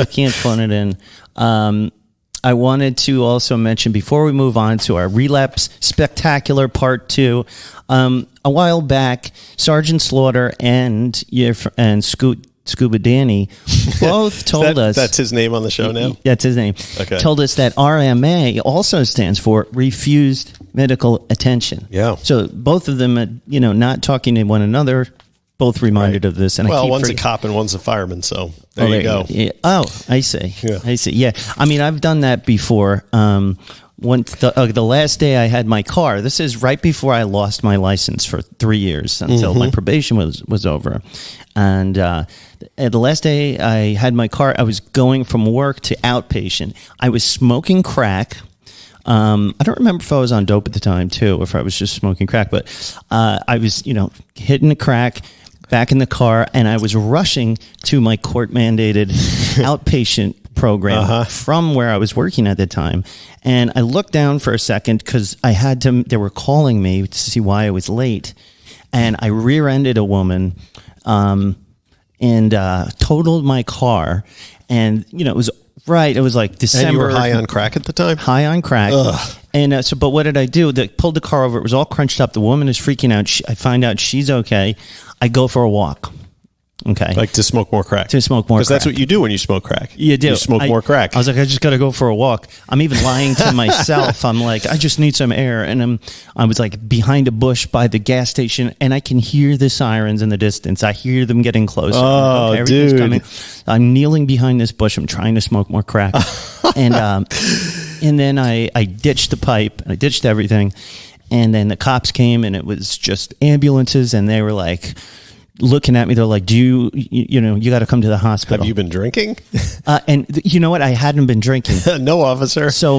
can't phone it in. I wanted to also mention, before we move on to our Relapse Spectacular Part 2, a while back, Sergeant Slaughter and Scuba Danny both told us... That's his name on the show now? That's his name. Okay. Told us that RMA also stands for Refused Medical Attention. Yeah. So both of them, not talking to one another... Both reminded of this, and one's a cop and one's a fireman, so there you go. Yeah. Oh, I see. Yeah. I see. Yeah, I mean, I've done that before. The last day I had my car. This is right before I lost my license for 3 years until my probation was over, and the last day I had my car, I was going from work to outpatient. I was smoking crack. I don't remember if I was on dope at the time too, or if I was just smoking crack, but I was, hitting the crack. Back in the car, and I was rushing to my court-mandated outpatient program from where I was working at the time. And I looked down for a second because they were calling me to see why I was late. And I rear-ended a woman and totaled my car. And, it was like December. And you were high on crack at the time? High on crack. Ugh. And but what did I do? They pulled the car over. It was all crunched up. The woman is freaking out. I find out she's okay. I go for a walk. Okay. Like to smoke more crack. To smoke more crack. Because that's what you do when you smoke crack. You do. You smoke more crack. I was like, I just got to go for a walk. I'm even lying to myself. I'm like, I just need some air. And I was like behind a bush by the gas station, and I can hear the sirens in the distance. I hear them getting closer. Oh, dude. Coming. I'm kneeling behind this bush. I'm trying to smoke more crack. And then I ditched the pipe. I ditched everything. And then the cops came, and it was just ambulances, and they were like looking at me. They're like, you got to come to the hospital. Have you been drinking? And you know what? I hadn't been drinking. No, officer. So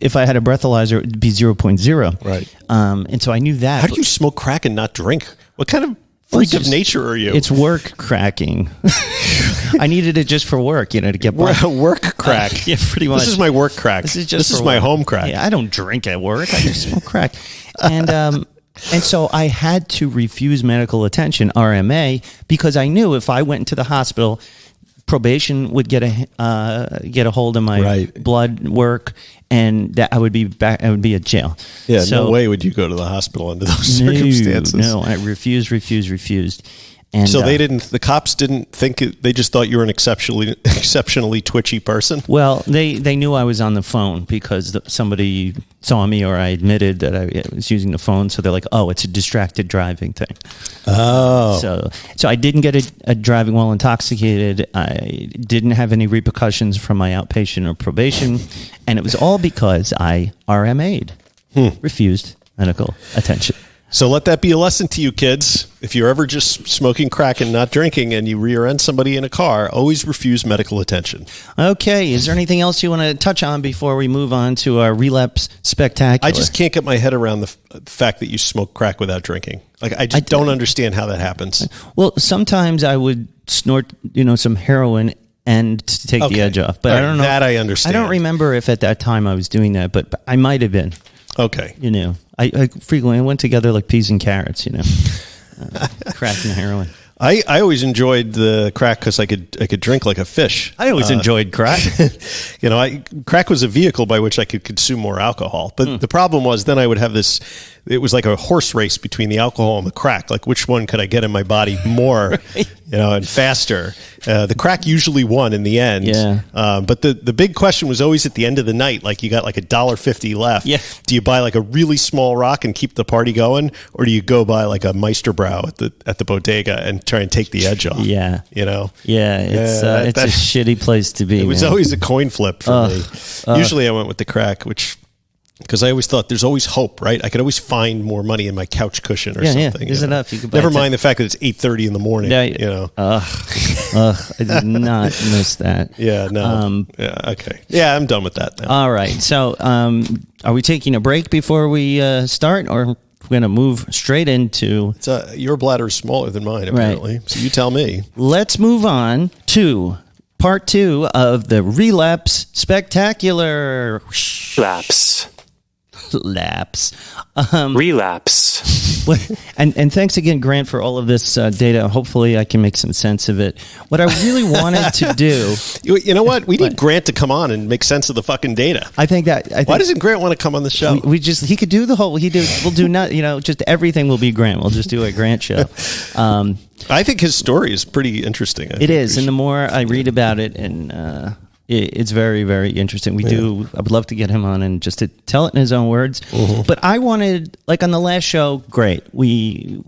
if I had a breathalyzer, it would be 0.0. Right. And so I knew that. How do you smoke crack and not drink? What kind of freak of nature are you? It's work cracking. I needed it just for work, to get by. Work crack. Yeah, pretty much. This is my work crack. This is my home crack. Yeah, I don't drink at work. I just smoke crack. And so I had to refuse medical attention, RMA, because I knew if I went into the hospital, probation would get a hold of my blood work, and that I would be back. I would be at jail. Yeah, so, no way would you go to the hospital under those circumstances. No, I refused. And so the cops didn't think it, they just thought you were an exceptionally twitchy person? Well, they knew I was on the phone because somebody saw me, or I admitted that I was using the phone. So they're like, oh, it's a distracted driving thing. Oh. So I didn't get a driving while intoxicated. I didn't have any repercussions from my outpatient or probation. And it was all because I RMA'd. refused medical attention. So let that be a lesson to you kids. If you're ever just smoking crack and not drinking and you rear end somebody in a car, always refuse medical attention. Okay. Is there anything else you want to touch on before we move on to our relapse spectacular? I just can't get my head around the fact that you smoke crack without drinking. Like, I just don't understand how that happens. Well, sometimes I would snort, some heroin and to take the edge off. But I don't know. That I understand. I don't remember if at that time I was doing that, but I might have been. Okay. I frequently went together like peas and carrots, crack and heroin. I always enjoyed the crack because I could drink like a fish. I always enjoyed crack. Crack was a vehicle by which I could consume more alcohol. But the problem was then I would have this. It was like a horse race between the alcohol and the crack. Like, which one could I get in my body more, and faster? The crack usually won in the end. Yeah. But the big question was always at the end of the night, like you got like $1.50 left. Yeah. Do you buy like a really small rock and keep the party going, or do you go buy like a Meisterbrow at the bodega and try and take the edge off? Yeah. Yeah. It's a shitty place to be. It was always a coin flip for me. Usually I went with the crack, because I always thought there's always hope, right? I could always find more money in my couch cushion or something. Yeah, there's enough. You could buy Never mind the fact that it's 8:30 in the morning. Yeah, I did not miss that. Yeah, no. Okay. Yeah, I'm done with that now. All right. So, are we taking a break before we start, or we're going to move straight into? Your bladder is smaller than mine, apparently. Right. So you tell me. Let's move on to part 2 of the Relapse Spectacular. Relapse. And thanks again, Grant, for all of this data. Hopefully I can make some sense of it. What I really wanted to do... You know what? We need Grant to come on and make sense of the fucking data. Why doesn't Grant want to come on the show? He could do the whole... We'll do not... just everything will be Grant. We'll just do a Grant show. I think his story is pretty interesting. It is, and the more I read about it, and it's very, very interesting. I would love to get him on and just to tell it in his own words. Mm-hmm. But I wanted, like on the last show, great. We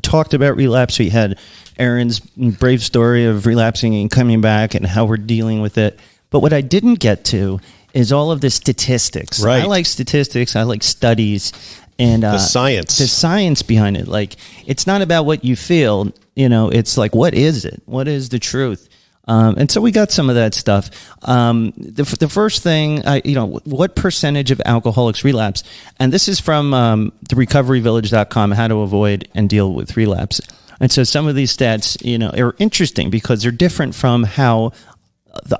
talked about relapse. We had Aaron's brave story of relapsing and coming back and how we're dealing with it. But what I didn't get to is all of the statistics. Right. I like statistics. I like studies. And the science behind it. Like, it's not about what you feel, it's like, what is it? What is the truth? And so we got some of that stuff. The first thing, what percentage of alcoholics relapse? And this is from the recoveryvillage.com, how to avoid and deal with relapse. And so some of these stats, are interesting because they're different from how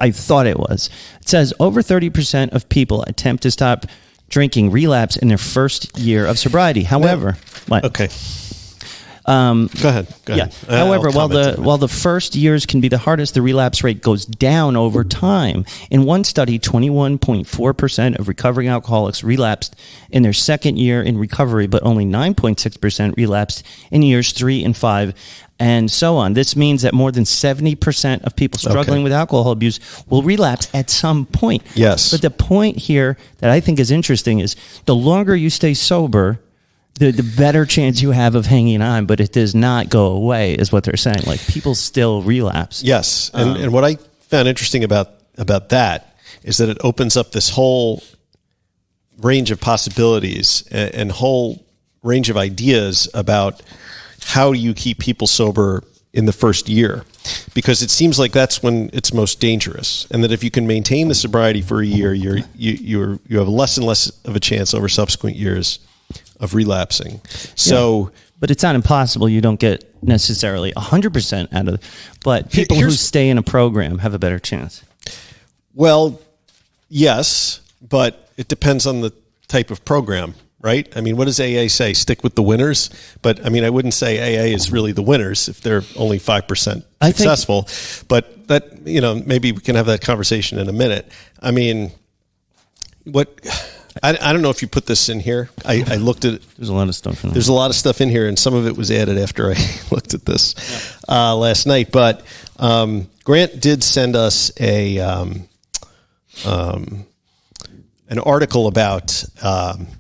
I thought it was. It says over 30% of people attempt to stop drinking relapse in their first year of sobriety. However, okay. Go ahead. Yeah. However, while the first years can be the hardest, the relapse rate goes down over time. In one study, 21.4% of recovering alcoholics relapsed in their second year in recovery, but only 9.6% relapsed in years 3 and 5. And so on. This means that more than 70% of people struggling with alcohol abuse will relapse at some point. Yes. But the point here that I think is interesting is the longer you stay sober, the better chance you have of hanging on, but it does not go away, is what they're saying. Like, people still relapse. Yes. And what I found interesting about that is that it opens up this whole range of possibilities and whole range of ideas about how do you keep people sober in the first year? Because it seems like that's when it's most dangerous, and that if you can maintain the sobriety for a year, you have less and less of a chance over subsequent years of relapsing. So, but it's not impossible. You don't get necessarily 100% out of it, but people who stay in a program have a better chance. Well, yes, but it depends on the type of program. Right? I mean, what does AA say? Stick with the winners. But I mean, I wouldn't say AA is really the winners if they're only 5% successful. But that, maybe we can have that conversation in a minute. I mean, I don't know if you put this in here. I looked at it. There's a lot of stuff in there. There's a lot of stuff in here, and some of it was added after I looked at this last night. But Grant did send us an article about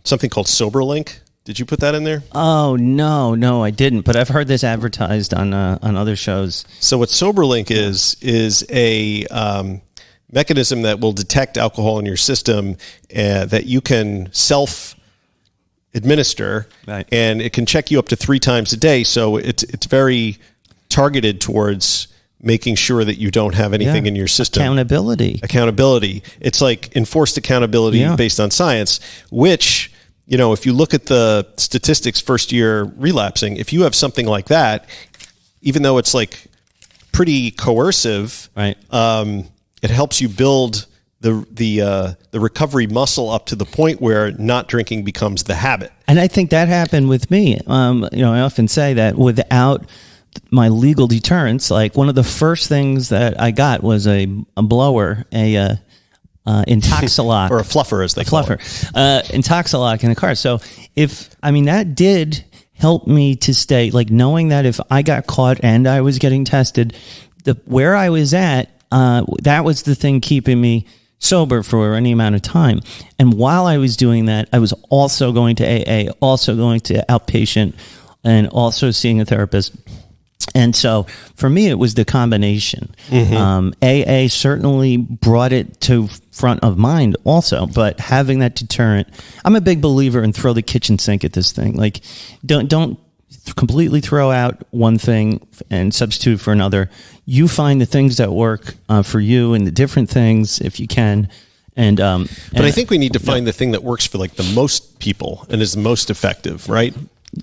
something called SoberLink. Did you put that in there? Oh, no, I didn't. But I've heard this advertised on other shows. So what SoberLink is a mechanism that will detect alcohol in your system that you can administer, Right. and it can check you up to 3 times a day. So it's very targeted towards making sure that you don't have anything in your system. Accountability. It's like enforced accountability based on science, which, you know, if you look at the statistics first year relapsing, if you have something like that, even though it's like pretty coercive, right? It helps you build the recovery muscle up to the point where not drinking becomes the habit. And I think that happened with me. You know, I often say that without my legal deterrence, like one of the first things that I got was a blower, Intoxilock. Or a fluffer, as they call it. Intoxilock in the car. So that did help me to stay, like, knowing that if I got caught and I was getting tested, where I was at, that was the thing keeping me sober for any amount of time. And while I was doing that, I was also going to AA, also going to outpatient, and also seeing a therapist. And so for me, it was the combination. AA certainly brought it to front of mind also, but having that deterrent, I'm a big believer in throw the kitchen sink at this thing. Like, don't completely throw out one thing and substitute for another. You find the things that work for you and the different things if you can. But I think we need to find the thing that works for like the most people and is most effective, right?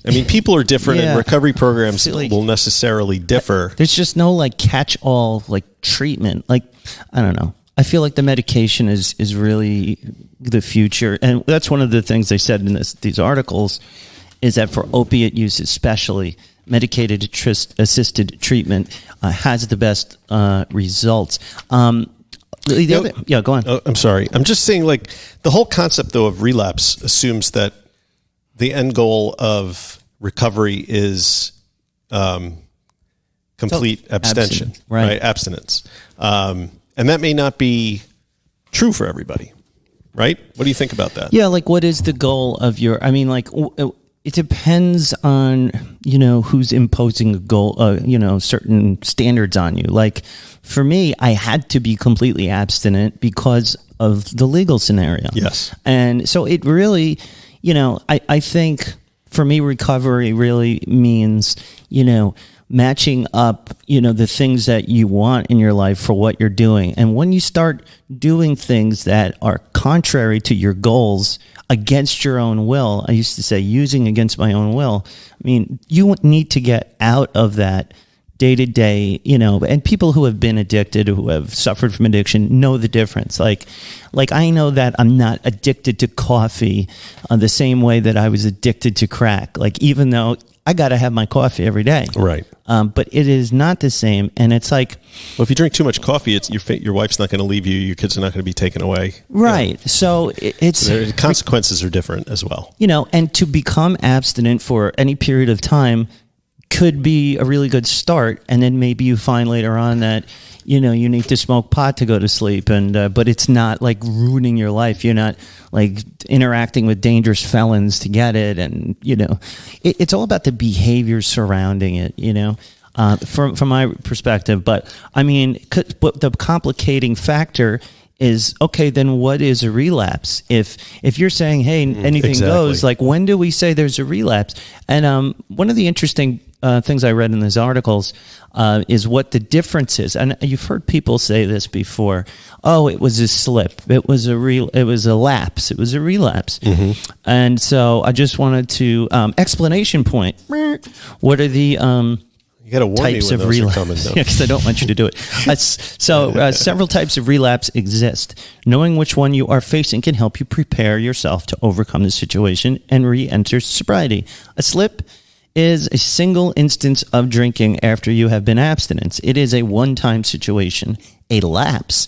I mean, people are different, and recovery programs will necessarily differ. There's just no like catch-all like treatment. Like, I don't know. I feel like the medication is really the future, and that's one of the things they said in these articles, is that for opiate use especially, medicated assisted treatment has the best results. Go on. I'm sorry. I'm just saying, like, the whole concept, though, of relapse assumes that the end goal of recovery is complete abstention, right? Abstinence. And that may not be true for everybody, right? What do you think about that? Yeah, like, what is the goal of your, I mean, like, it depends on, you know, who's imposing a goal, certain standards on you. Like, for me, I had to be completely abstinent because of the legal scenario. Yes. And so it really, you know, I think for me, recovery really means, you know, matching up, you know, the things that you want in your life for what you're doing. And when you start doing things that are contrary to your goals, against your own will, I used to say using against my own will, I mean, you need to get out of that day to day, you know, and people who have been addicted, who have suffered from addiction, know the difference. Like I know that I'm not addicted to coffee the same way that I was addicted to crack. Like, even though I got to have my coffee every day. Right. But it is not the same. And it's like, well, if you drink too much coffee, it's your wife's not going to leave you. Your kids are not going to be taken away. Right. You know? So the consequences are different as well. You know, and to become abstinent for any period of time could be a really good start. And then maybe you find later on that, you know, you need to smoke pot to go to sleep, and but it's not like ruining your life. You're not like interacting with dangerous felons to get it, and you know, it's all about the behaviors surrounding it. You know, from my perspective. But I mean, but the complicating factor is, okay, then what is a relapse? If you're saying, hey, anything goes, like, when do we say there's a relapse? And one of the interesting things I read in these articles is what the difference is. And you've heard people say this before. Oh, it was a slip. It was a lapse. It was a relapse. Mm-hmm. And so I just wanted to explanation point. What are the you got to warn types me when of those relapse? are coming, though. Because I don't want you to do it. Several types of relapse exist. Knowing which one you are facing can help you prepare yourself to overcome the situation and re-enter sobriety. A slip is a single instance of drinking after you have been abstinent. It is a one-time situation. A lapse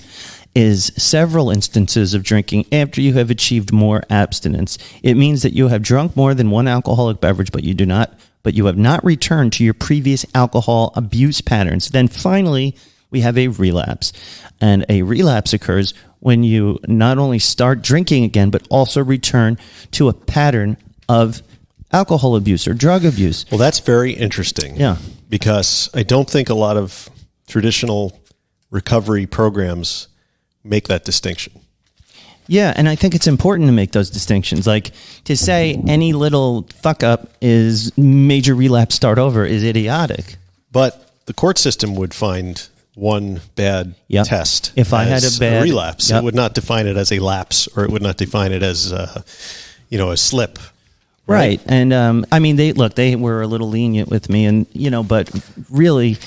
is several instances of drinking after you have achieved more abstinence. It means that you have drunk more than one alcoholic beverage, but you have not returned to your previous alcohol abuse patterns. Then finally, we have a relapse. And a relapse occurs when you not only start drinking again, but also return to a pattern of alcohol abuse or drug abuse. Well, that's very interesting. Yeah. Because I don't think a lot of traditional recovery programs make that distinction. Yeah, and I think it's important to make those distinctions. Like, to say any little fuck up is major relapse, start over is idiotic. But the court system would find one bad test if I had a bad relapse. It would not define it as a lapse, or it would not define it as a slip. Right. And I mean, they were a little lenient with me, and but really,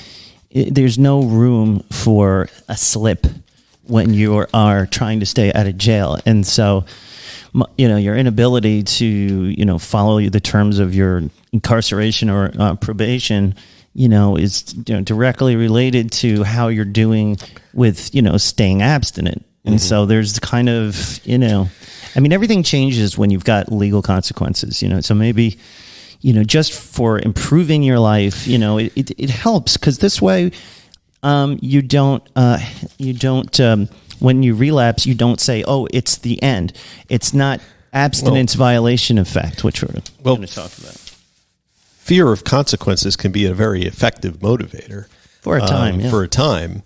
there's no room for a slip when you are trying to stay out of jail. And so, your inability to, follow the terms of your incarceration or probation, is directly related to how you're doing with, staying abstinent. And so there's kind of, everything changes when you've got legal consequences, so maybe, just for improving your life, it helps, because this way, you don't, when you relapse, you don't say, oh, it's the end. It's not abstinence violation effect, which we're going to talk about. Fear of consequences can be a very effective motivator for a time.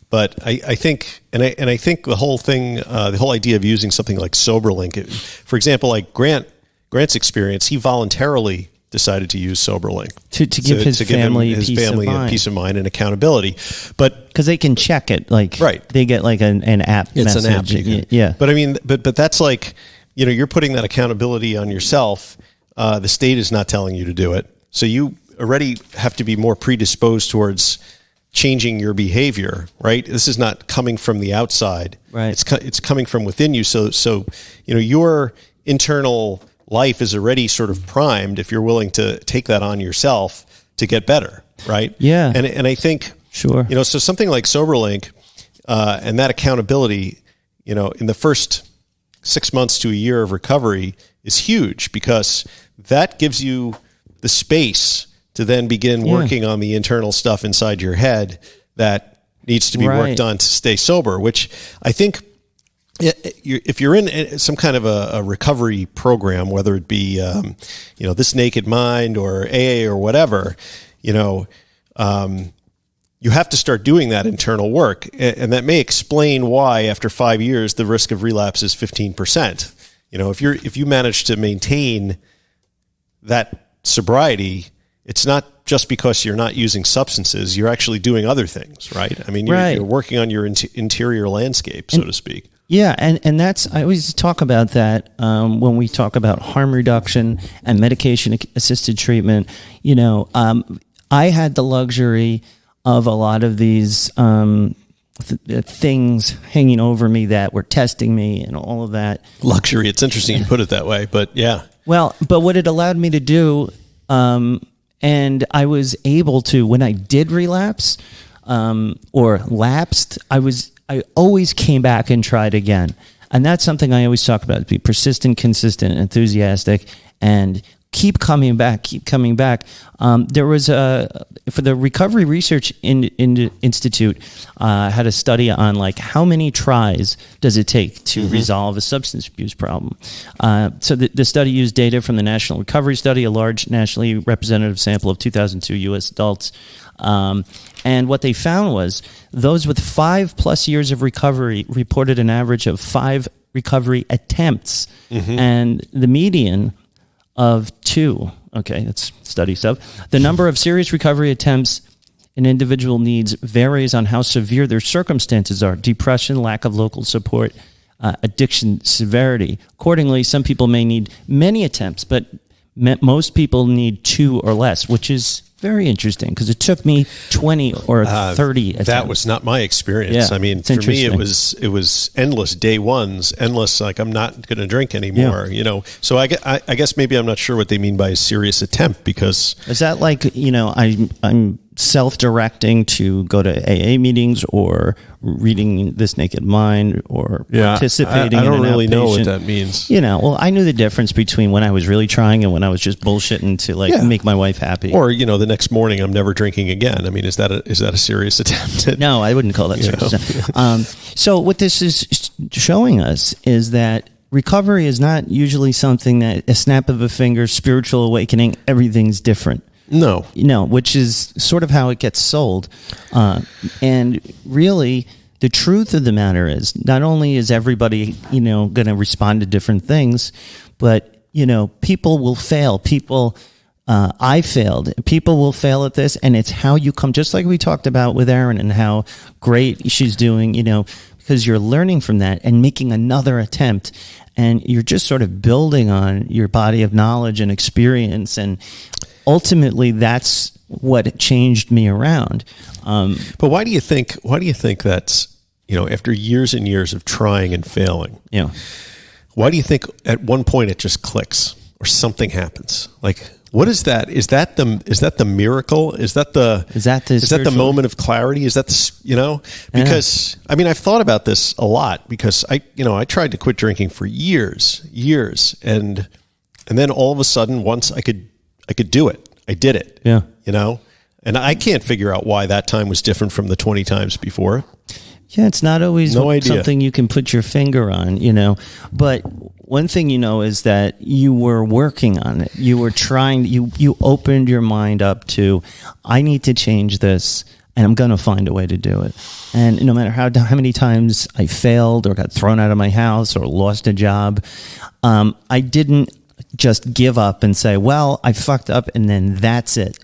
But I think, and I think the whole thing, the whole idea of using something like SoberLink, for example, like Grant's experience, he voluntarily decided to use SoberLink to give his family a peace of mind and accountability. But because they can check it, like they get like an app message. It's an app. Yeah. But I mean, but that's like, you're putting that accountability on yourself. The state is not telling you to do it. So you already have to be more predisposed towards changing your behavior, right? This is not coming from the outside. Right. It's coming from within you. So your internal life is already sort of primed if you're willing to take that on yourself to get better, right? Yeah. And I think, sure. So something like SoberLink and that accountability, in the first 6 months to a year of recovery is huge, because that gives you the space to then begin working on the internal stuff inside your head that needs to be worked on to stay sober, which I think if you're in some kind of a recovery program, whether it be, This Naked Mind or AA or whatever, you have to start doing that internal work. And that may explain why after 5 years, the risk of relapse is 15%. If you manage to maintain that sobriety, it's not just because you're not using substances, you're actually doing other things, right? I mean, you're working on your interior landscape, so to speak. Yeah, and that's, I always talk about that when we talk about harm reduction and medication-assisted treatment. I had the luxury of a lot of these things hanging over me that were testing me and all of that. Luxury, it's interesting you put it that way, but yeah. Well, but what it allowed me to do, and I was able to, when I did relapse or lapsed, I always came back and tried again. And that's something I always talk about, be persistent, consistent, enthusiastic, and keep coming back. There was for the Recovery Research Institute had a study on like how many tries does it take to resolve a substance abuse problem. So the study used data from the National Recovery Study, a large nationally representative sample of 2002 U.S. adults. And what they found was those with 5+ years of recovery reported an average of 5 recovery attempts, and the median of 2. Okay, that's study stuff. The number of serious recovery attempts an individual needs varies on how severe their circumstances are: depression, lack of local support, addiction severity. Accordingly, some people may need many attempts, but most people need 2 or less, which is very interesting, because it took me 20 or 30 attempts. That was not my experience. Yeah, I mean, for me, it was endless day ones, endless, like, I'm not going to drink anymore, So I guess maybe I'm not sure what they mean by a serious attempt, because... Is that like, I'm self-directing to go to AA meetings or reading This Naked Mind or participating I don't in an really outpatient. know what that means. Well, I knew the difference between when I was really trying and when I was just bullshitting to make my wife happy. Or, the next morning I'm never drinking again. I mean, is that a serious attempt? No, I wouldn't call that serious. So what this is showing us is that recovery is not usually something that a snap of a finger, spiritual awakening, everything's different. No, which is sort of how it gets sold. And really, the truth of the matter is, not only is everybody, going to respond to different things, but, people will fail. I failed. People will fail at this, and it's how you come, just like we talked about with Erin and how great she's doing, because you're learning from that and making another attempt, and you're just sort of building on your body of knowledge and experience, and ultimately that's what changed me around. But why do you think that's, after years and years of trying and failing, why do you think at one point it just clicks or something happens? Like, what is that? Is that the miracle? Is that the moment of clarity? Is that because I've thought about this a lot, because I tried to quit drinking for years, and then all of a sudden, once I could do it, I did it. Yeah. And I can't figure out why that time was different from the 20 times before. Yeah, it's not always something you can put your finger on, But one thing is that you were working on it. You were trying, you opened your mind up to, I need to change this, and I'm going to find a way to do it. And no matter how many times I failed or got thrown out of my house or lost a job, I didn't just give up and say, well, I fucked up, and then that's it.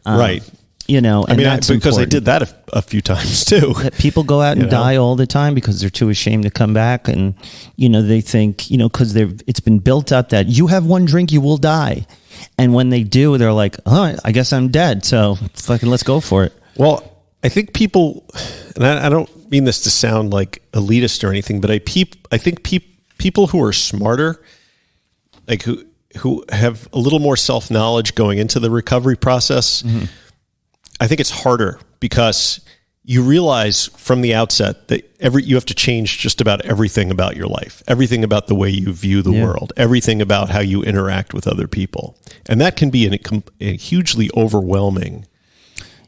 Right. That's because I important. did that a few times too. People go out and die all the time because they're too ashamed to come back, and they think because it's been built up that you have one drink, you will die, and when they do, they're like, oh, I guess I'm dead. So fucking let's go for it. Well, I think people, and I don't mean this to sound like elitist or anything, but I think people who are smarter, like who have a little more self-knowledge going into the recovery process. Mm-hmm. I think it's harder because you realize from the outset that you have to change just about everything about your life, everything about the way you view the world, everything about how you interact with other people. And that can be a hugely overwhelming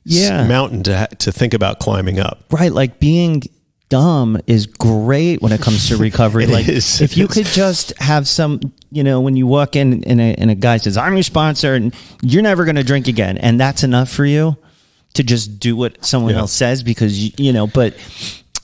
mountain to think about climbing up. Right. Like being dumb is great when it comes to recovery. If you could just have some, when you walk in and a guy says, I'm your sponsor and you're never going to drink again. And that's enough for you to just do what someone else says because, but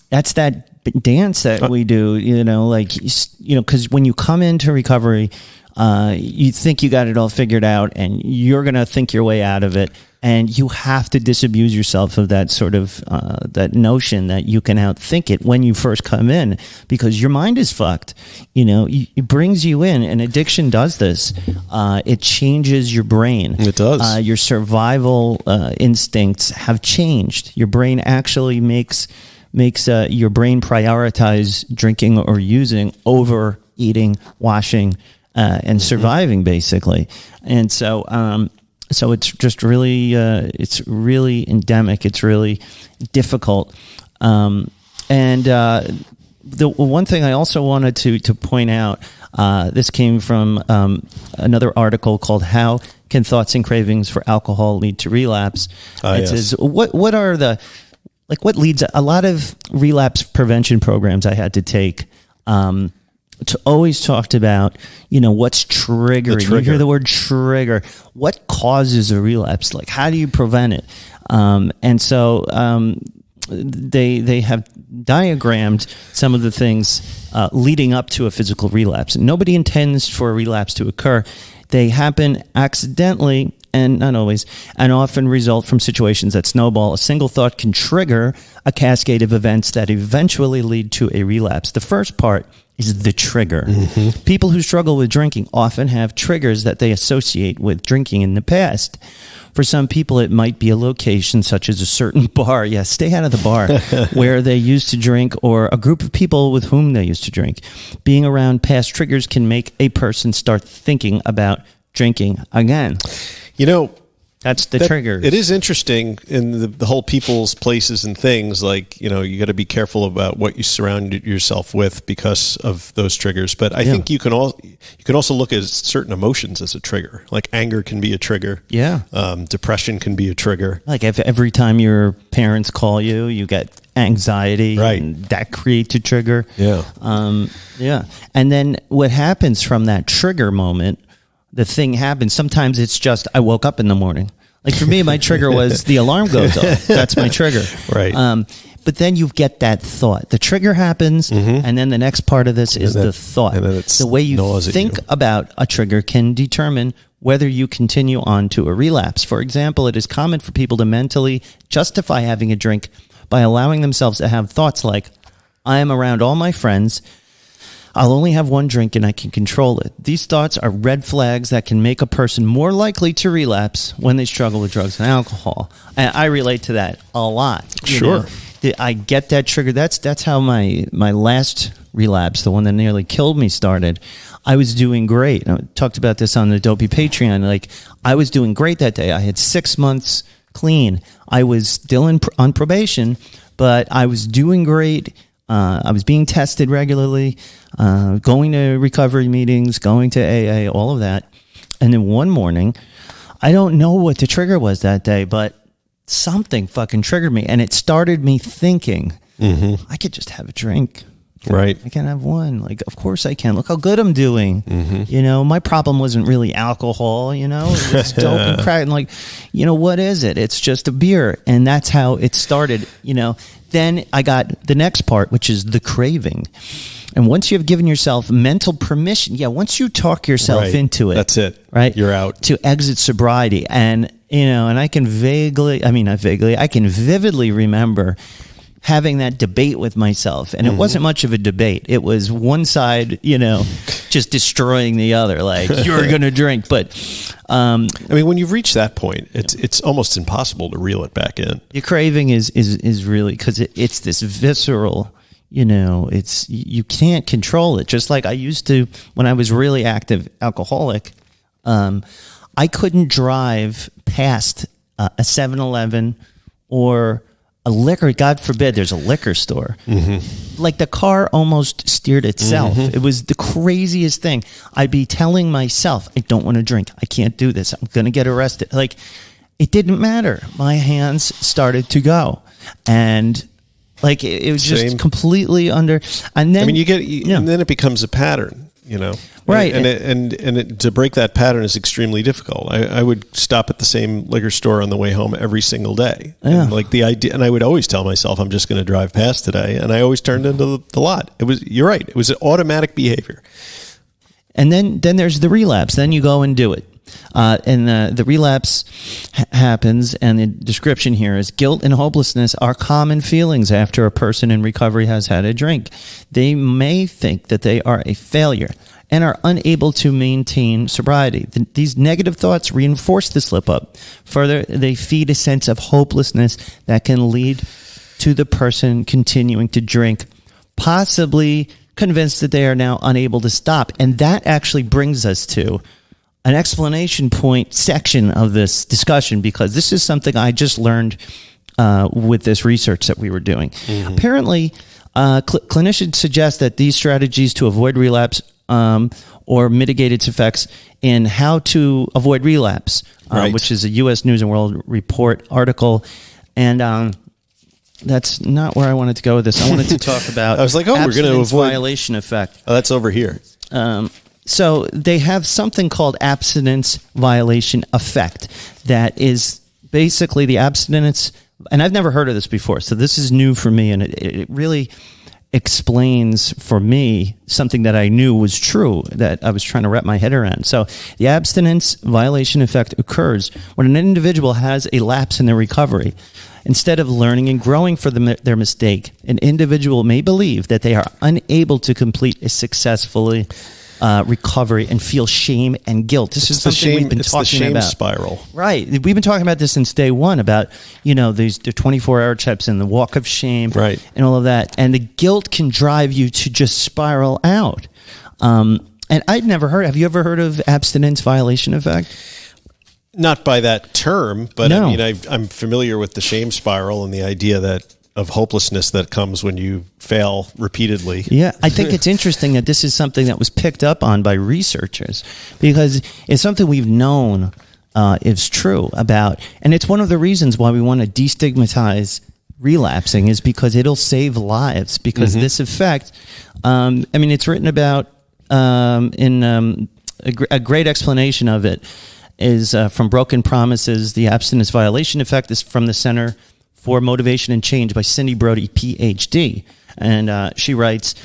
that's that dance that we do, because when you come into recovery, you think you got it all figured out and you're going to think your way out of it. And you have to disabuse yourself of that sort of, that notion that you can outthink it when you first come in because your mind is fucked. It brings you in, and addiction does this. It changes your brain. It does. Your survival instincts have changed. Your brain actually makes your brain prioritize drinking or using over eating, washing, and surviving, basically. And so it's just really, it's really endemic. It's really difficult. The one thing I also wanted to point out, this came from another article called "How Can Thoughts and Cravings for Alcohol Lead to Relapse?" It says, what are what leads a lot of relapse prevention programs I had to take. To always talked about, what's triggering. You hear the word trigger. What causes a relapse? Like, how do you prevent it? And so they have diagrammed some of the things leading up to a physical relapse. Nobody intends for a relapse to occur. They happen accidentally, and not always, and often result from situations that snowball. A single thought can trigger a cascade of events that eventually lead to a relapse. The first part is the trigger. Mm-hmm. People who struggle with drinking often have triggers that they associate with drinking in the past. For some people, it might be a location such as a certain bar. Yes, stay out of the bar where they used to drink, or a group of people with whom they used to drink. Being around past triggers can make a person start thinking about drinking again. That's the trigger. It is interesting in the whole people's, places, and things. Like, you got to be careful about what you surround yourself with because of those triggers. But I think you can also look at certain emotions as a trigger. Like anger can be a trigger. Yeah. Depression can be a trigger. Like if every time your parents call you, you get anxiety. Right. And that creates a trigger. Yeah. Yeah. And then what happens from that trigger moment, the thing happens. Sometimes it's just, I woke up in the morning. Like for me, my trigger was the alarm goes off. That's my trigger. Right. but then you get that thought. The trigger happens, and then the next part of this is the thought. And then it's the way you think about a trigger can determine whether you continue on to a relapse. For example, it is common for people to mentally justify having a drink by allowing themselves to have thoughts like, I am around all my friends, I'll only have one drink and I can control it. These thoughts are red flags that can make a person more likely to relapse when they struggle with drugs and alcohol. And I relate to that a lot. Sure. I get that trigger. That's how my last relapse, the one that nearly killed me, started. I was doing great. I talked about this on the Dopey Patreon. Like, I was doing great that day. I had 6 months clean. I was still on probation, but I was doing great. I was being tested regularly, going to recovery meetings, going to AA, all of that. And then one morning, I don't know what the trigger was that day, but something fucking triggered me. And it started me thinking, I could just have a drink. Right. I can have one. Like, of course I can. Look how good I'm doing. You know, my problem wasn't really alcohol, you know, it was dope and crack. And like, you know, what is it? It's just a beer. And that's how it started, you know. Then I got the next part, which is the craving. And once you've given yourself mental permission, once you talk yourself into it. That's it. Right. You're out. To exit sobriety. And, you know, and I can I can vividly remember having that debate with myself. And it wasn't much of a debate. It was one side, you know, just destroying the other, like, you're going to drink. But I mean, when you've reached that point, it's almost impossible to reel it back in. The craving is really, because it's this visceral, you know, it's, you can't control it. Just like I used to, when I was really active alcoholic, I couldn't drive past a 7-Eleven or a liquor, God forbid, there's a liquor store. Like, the car almost steered itself. It was the craziest thing. I'd be telling myself, I don't want to drink. I can't do this. I'm going to get arrested. Like, it didn't matter. My hands started to go. And like, it was just completely under. And then, I mean, and then it becomes a pattern, you know. Right. And to break that pattern is extremely difficult. I would stop at the same liquor store on the way home every single day. Yeah. And like the idea, and I would always tell myself, I'm just going to drive past today. And I always turned into the lot. You're right. It was an automatic behavior. And then there's the relapse. Then you go and do it. And the relapse happens, and the description here is, guilt and hopelessness are common feelings after a person in recovery has had a drink. They may think that they are a failure and are unable to maintain sobriety. These negative thoughts reinforce the slip-up. Further, they feed a sense of hopelessness that can lead to the person continuing to drink, possibly convinced that they are now unable to stop. And that actually brings us to an explanation point section of this discussion, because this is something I just learned with this research that we were doing. Apparently, clinicians suggest that these strategies to avoid relapse or mitigate its effects in How to Avoid Relapse, which is a U.S. News and World Report article. And that's not where I wanted to go with this. I wanted to talk about I was like, we're going to avoid violation effect. Oh, that's over here. So they have something called abstinence violation effect that is basically the abstinence, and I've never heard of this before, so this is new for me, and it really explains for me something that I knew was true that I was trying to wrap my head around. So the abstinence violation effect occurs when an individual has a lapse in their recovery. Instead of learning and growing from their mistake, an individual may believe that they are unable to complete a successfully recovery and feel shame and guilt. This is something we've been talking about. It's the shame spiral. Right. We've been talking about this since day one about, you know, the 24-hour steps and the walk of shame, right, and all of that. And the guilt can drive you to just spiral out. And I'd never heard. Have you ever heard of abstinence violation effect? Not by that term, but No. I mean, I'm familiar with the shame spiral and the idea of hopelessness that comes when you fail repeatedly. Yeah, I think it's interesting that this is something that was picked up on by researchers, because it's something we've known is true about, and it's one of the reasons why we want to destigmatize relapsing, is because it'll save lives, because this effect, I mean, it's written about in a great explanation of it is from Broken Promises. The abstinence violation effect is from the Center for Motivation and Change by Cindy Brody, PhD. And she writes,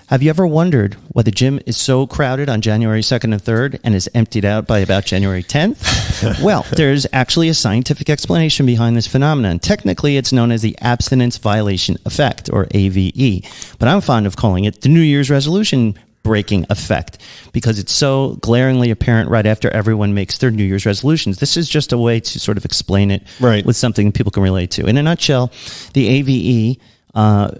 have you ever wondered why the gym is so crowded on January 2nd and 3rd and is emptied out by about January 10th? Well, there's actually a scientific explanation behind this phenomenon. Technically, it's known as the abstinence violation effect, or AVE. But I'm fond of calling it the New Year's resolution breaking effect because it's so glaringly apparent right after everyone makes their New Year's resolutions. This is just a way to sort of explain it with something people can relate to. In a nutshell, the AVE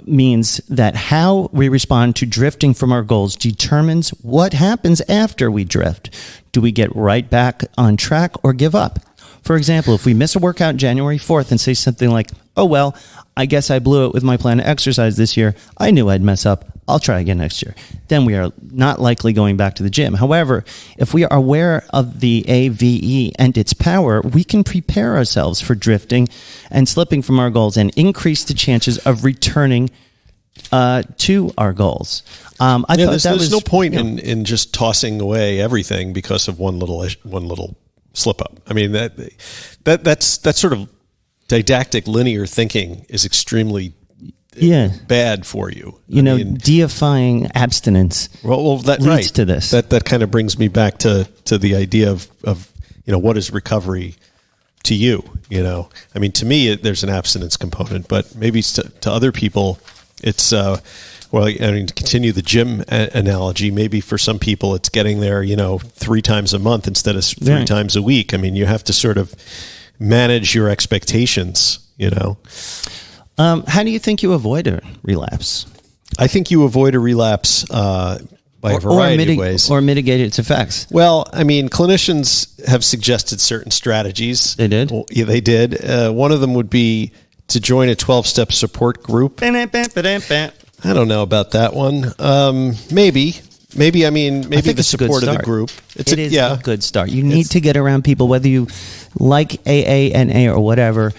means that how we respond to drifting from our goals determines what happens after we drift. Do we get right back on track or give up? For example, if we miss a workout January 4th and say something like, oh, well, I guess I blew it with my plan to exercise this year. I knew I'd mess up. I'll try again next year. Then we are not likely going back to the gym. However, if we are aware of the AVE and its power, we can prepare ourselves for drifting and slipping from our goals and increase the chances of returning to our goals. I thought there's no point in just tossing away everything because of one little slip up. I mean, that's sort of didactic linear thinking is extremely bad for you. Deifying abstinence that leads to this. That kind of brings me back to the idea of what is recovery to you? I mean, to me, there's an abstinence component, but maybe to other people, it's to continue the gym analogy, maybe for some people it's getting there, 3 times a month instead of 3 times a week. I mean, you have to sort of manage your expectations, How do you think you avoid a relapse? I think you avoid a relapse by a variety of ways. Or mitigate its effects. Well, I mean, clinicians have suggested certain strategies. They did? Well, yeah, they did. One of them would be to join a 12-step support group. I don't know about that one. Maybe the support of the group. It is a good start. You need to get around people, whether you like AA, NA, or whatever.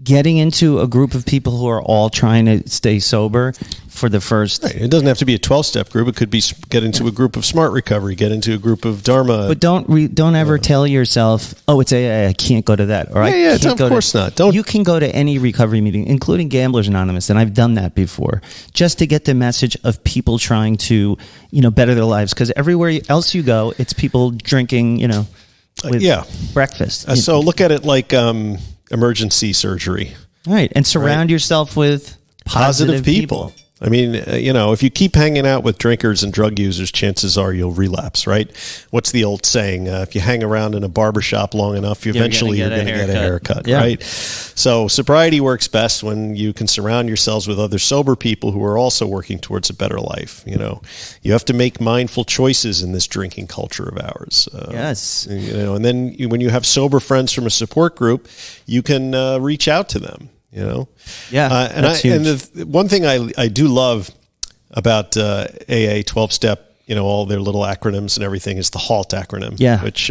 Getting into a group of people who are all trying to stay sober for the first... Right. It doesn't have to be a 12-step group. It could be get into a group of Smart Recovery, get into a group of Dharma. But don't ever tell yourself, oh, it's AA, I can't go to that. Or of course not. You can go to any recovery meeting, including Gamblers Anonymous, and I've done that before, just to get the message of people trying to, better their lives. Because everywhere else you go, it's people drinking, with breakfast. So look at it like... emergency surgery. Right. And surround yourself with positive people. I mean, if you keep hanging out with drinkers and drug users, chances are you'll relapse, right? What's the old saying? If you hang around in a barbershop long enough, eventually you're going to get a haircut, right? So sobriety works best when you can surround yourselves with other sober people who are also working towards a better life. You have to make mindful choices in this drinking culture of ours. Yes. And then when you have sober friends from a support group, you can reach out to them. And the one thing I do love about AA 12-step, all their little acronyms and everything is the HALT acronym. Yeah. Which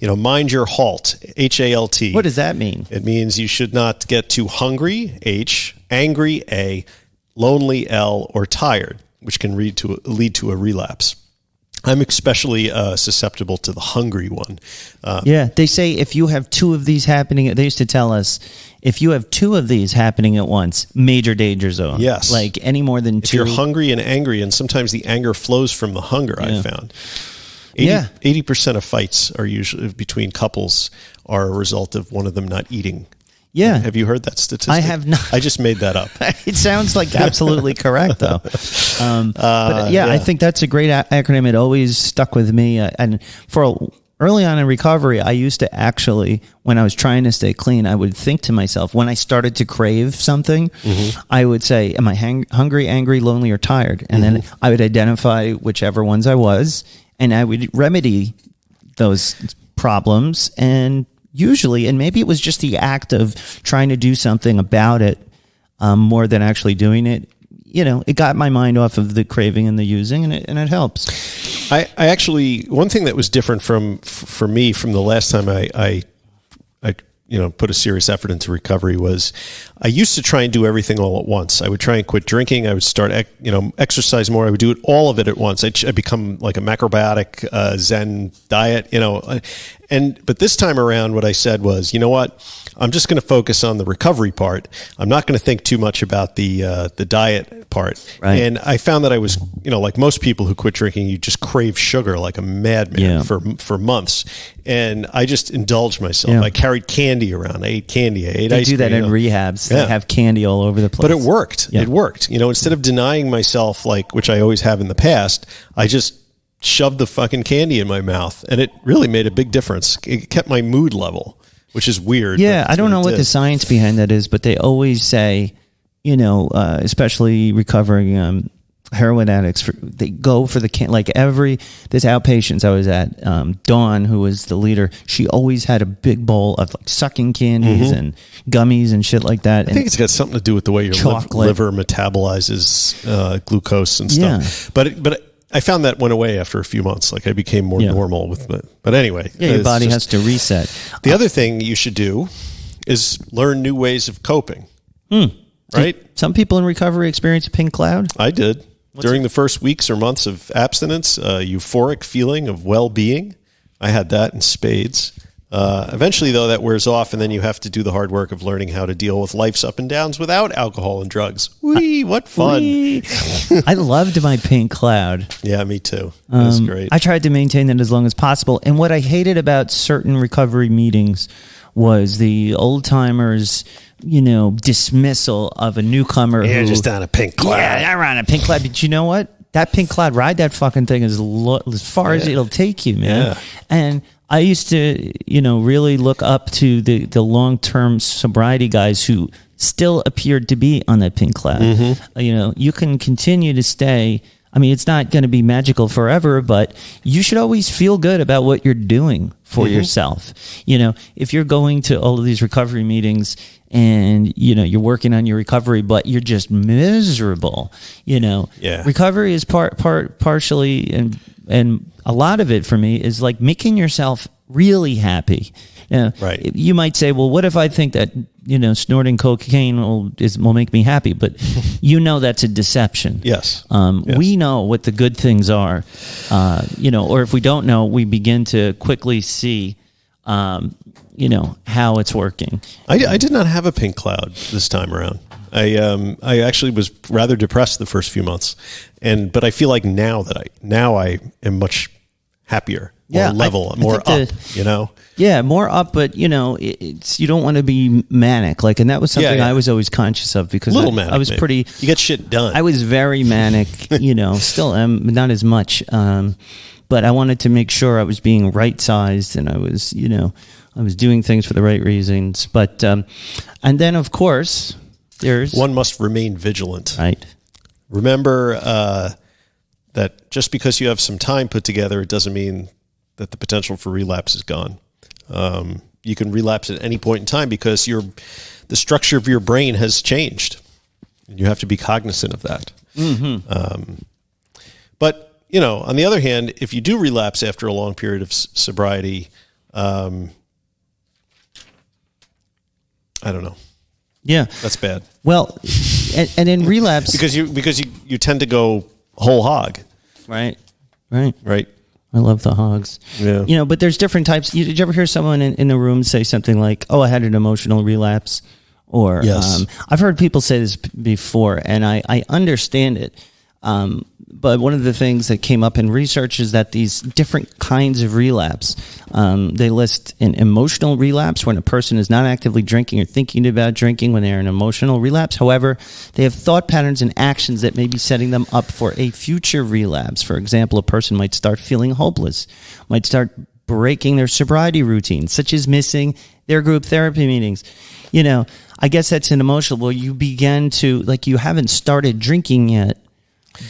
mind your HALT, HALT. What does that mean? It means you should not get too hungry, H, angry, A, lonely, L, or tired, which can lead to a relapse. I'm especially susceptible to the hungry one. They say if you have 2 of these happening, they used to tell us, if you have 2 of these happening at once, major danger zone. Yes. Like any more than 2. If you're hungry and angry, and sometimes the anger flows from the hunger, I've found. 80% of fights are usually between couples are a result of one of them not eating. Yeah. Have you heard that statistic? I have not. I just made that up. It sounds like absolutely correct, though. I think that's a great acronym. It always stuck with me. And early on in recovery, I used to actually, when I was trying to stay clean, I would think to myself, when I started to crave something, I would say, am I hungry, angry, lonely, or tired? And then I would identify whichever ones I was, and I would remedy those problems. And usually, and maybe it was just the act of trying to do something about it more than actually doing it. It got my mind off of the craving and the using, and it helps. I actually, one thing that was different for me from the last time I put a serious effort into recovery was I used to try and do everything all at once. I would try and quit drinking. I would start, exercise more. I would do all of it at once. I'd become like a macrobiotic Zen diet, but this time around, what I said was, you know what? I'm just going to focus on the recovery part. I'm not going to think too much about the diet part. Right. And I found that I was, like most people who quit drinking, you just crave sugar like a madman for months. And I just indulged myself. Yeah. I carried candy around. I ate candy. I ate They ice do that cream. in rehabs. They have candy all over the place. But it worked. Yeah. It worked. Instead of denying myself, which I always have in the past, I just shoved the fucking candy in my mouth, and it really made a big difference. It kept my mood level, which is weird. Yeah, I don't know what the science behind that is, but they always say, especially recovering heroin addicts, they go for the this outpatients I was at, Dawn, who was the leader, she always had a big bowl of sucking candies and gummies and shit like that. I think it's got something to do with the way your liver metabolizes glucose and stuff. Yeah. But I found that went away after a few months. I became more normal with it. But anyway. Yeah, your body has to reset. The other thing you should do is learn new ways of coping. Right? Some people in recovery experience a pink cloud. I did. During the first weeks or months of abstinence, a euphoric feeling of well-being. I had that in spades. Eventually, though, that wears off, and then you have to do the hard work of learning how to deal with life's up and downs without alcohol and drugs. Whee, what fun. I loved my pink cloud. Yeah, me too. It was great. I tried to maintain that as long as possible. And what I hated about certain recovery meetings was the old-timers, dismissal of a newcomer. You're just on a pink cloud. Yeah, I'm on a pink cloud. But you know what? That pink cloud, ride that fucking thing as far as it'll take you, man. Yeah. And I used to, really look up to the long-term sobriety guys who still appeared to be on that pink cloud. Mm-hmm. You can continue to stay. I mean, it's not going to be magical forever, but you should always feel good about what you're doing for yourself. If you're going to all of these recovery meetings and, you're working on your recovery, but you're just miserable, recovery is partially and a lot of it for me is making yourself really happy. Right. You might say, well, what if I think that, snorting cocaine will make me happy? But that's a deception. Yes. Yes. We know what the good things are, or if we don't know, we begin to quickly see, how it's working. I did not have a pink cloud this time around. I actually was rather depressed the first few months, but I feel like now I am much happier, more level, more up. Yeah, more up, but it's you don't want to be manic, and that was something I was always conscious of because I was pretty. You get shit done. I was very manic, still am, not as much, but I wanted to make sure I was being right sized and I was, I was doing things for the right reasons. But and then of course there's one must remain vigilant. Right. Remember that just because you have some time put together, it doesn't mean that the potential for relapse is gone. You can relapse at any point in time because the structure of your brain has changed, and you have to be cognizant of that. Mm-hmm. But on the other hand, if you do relapse after a long period of sobriety, I don't know. Yeah, that's bad. Well, and in relapse because you tend to go whole hog. Right. I love the hogs. Yeah. But there's different types. Did you ever hear someone in the room say something like, "Oh, I had an emotional relapse," or yes. I've heard people say this before, and I understand it. But one of the things that came up in research is that these different kinds of relapse, they list an emotional relapse when a person is not actively drinking or thinking about drinking when they're in emotional relapse. However, they have thought patterns and actions that may be setting them up for a future relapse. For example, a person might start feeling hopeless, might start breaking their sobriety routine, such as missing their group therapy meetings. I guess that's an emotional. Well, you begin to, you haven't started drinking yet,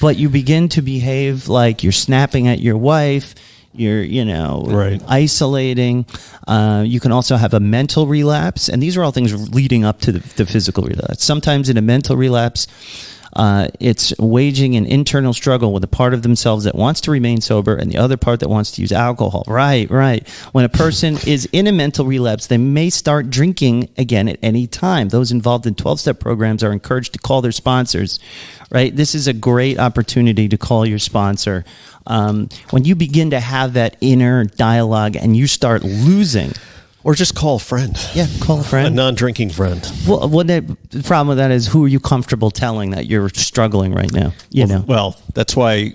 but you begin to behave like you're snapping at your wife, you're, right. isolating. You can also have a mental relapse, and these are all things leading up to the physical relapse. Sometimes in a mental relapse, it's waging an internal struggle with a part of themselves that wants to remain sober and the other part that wants to use alcohol. Right. When a person is in a mental relapse, they may start drinking again at any time. Those involved in 12-step programs are encouraged to call their sponsors. Right. This is a great opportunity to call your sponsor. When you begin to have that inner dialogue and you start losing. Or just call a friend. Yeah, call a A friend. non-drinking friend. Well, the problem with that is, who are you comfortable telling that you're struggling right now? Well, that's why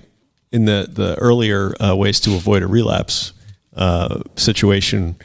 in the earlier ways to avoid a relapse situation,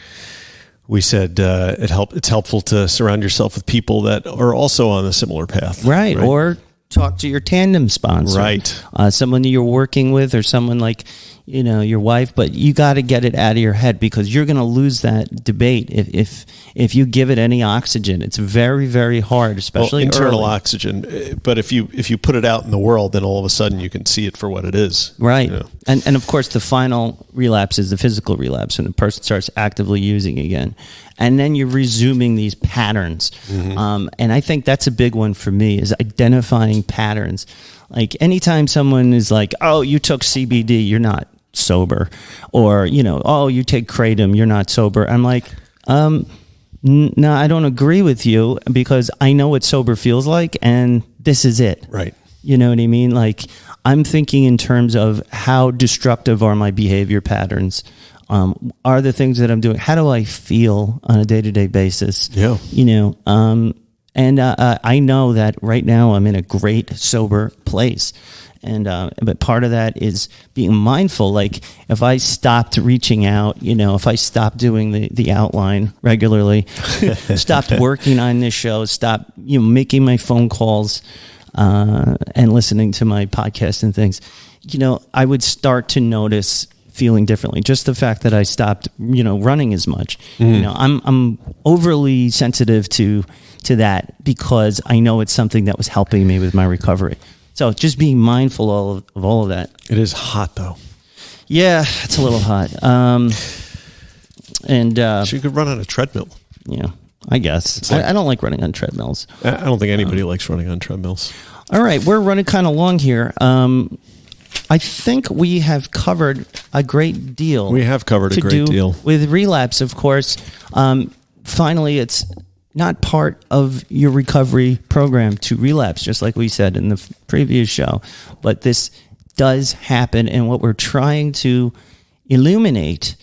we said it's helpful to surround yourself with people that are also on a similar path. Right. Or talk to your tandem sponsor. Right. Someone you're working with, or someone like, your wife, but you got to get it out of your head, because you're going to lose that debate if you give it any oxygen. It's very, very hard, especially internal early. oxygen. But if you put it out in the world, then all of a sudden you can see it for what it is. Right. And of course, the final relapse is the physical relapse, when the person starts actively using again. And then you're resuming these patterns. Mm-hmm. And I think that's a big one for me, is identifying patterns. Like, anytime someone is like, oh, you took CBD, you're not sober. Or, oh, you take Kratom, you're not sober. I'm like, no, I don't agree with you, because I know what sober feels like, and this is it. Right. You know what I mean? Like, I'm thinking in terms of how destructive are my behavior patterns. Are the things that I'm doing, how do I feel on a day-to-day basis? Yeah. And I know that right now I'm in a great sober place. And but part of that is being mindful. Like, if I stopped reaching out, if I stopped doing the outline regularly, stopped working on this show, stopped making my phone calls and listening to my podcast and things, I would start to notice feeling differently. Just the fact that I stopped, running as much. I'm overly sensitive to that, because I know it's something that was helping me with my recovery. So just being mindful of all of that. It is hot, though. Yeah, it's a little hot. So you could run on a treadmill. Yeah, I guess. I don't like running on treadmills. I don't think anybody likes running on treadmills. All right, we're running kind of long here. I think we have covered a great deal. We have covered a great deal. With relapse, of course. Finally, it's not part of your recovery program to relapse, just like we said in the previous show. But this does happen, and what we're trying to illuminate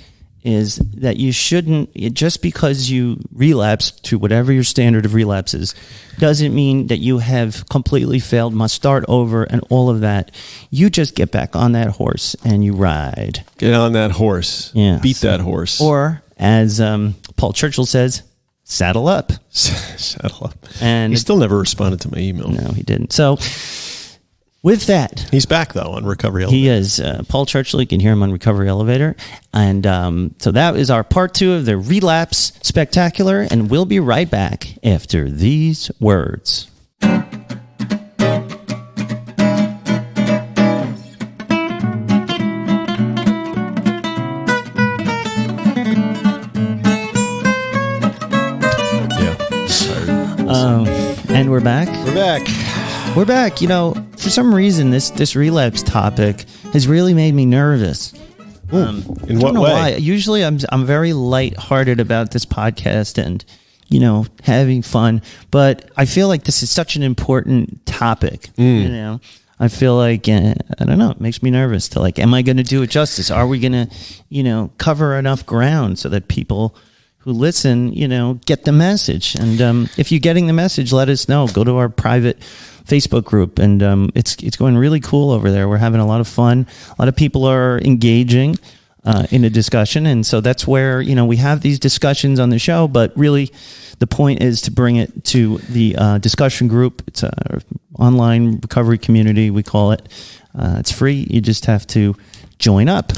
is that you shouldn't, just because you relapse to whatever your standard of relapse is, doesn't mean that you have completely failed, must start over, and all of that. You just get back on that horse and you ride. Get on that horse. Yeah. Beat that horse. Or, as Paul Churchill says, saddle up. Saddle up. And he still never responded to my email. No, he didn't. So, with that, he's back though on Recovery Elevator. He is Paul Churchill. You can hear him on Recovery Elevator, and so that is our part 2 of the Relapse Spectacular, and we'll be right back after these words. And we're back. We're back. For some reason, this relapse topic has really made me nervous. In what way? Why. Usually, I'm very lighthearted about this podcast and having fun, but I feel like this is such an important topic. I feel like I don't know. It makes me nervous. To am I going to do it justice? Are we going to cover enough ground so that people who listen, get the message? And if you're getting the message, let us know. Go to our private Facebook group, and it's going really cool over there. We're having a lot of fun. A lot of people are engaging in a discussion, and so that's where we have these discussions on the show. But really, the point is to bring it to the discussion group. It's an online recovery community, we call it. It's free. You just have to join up.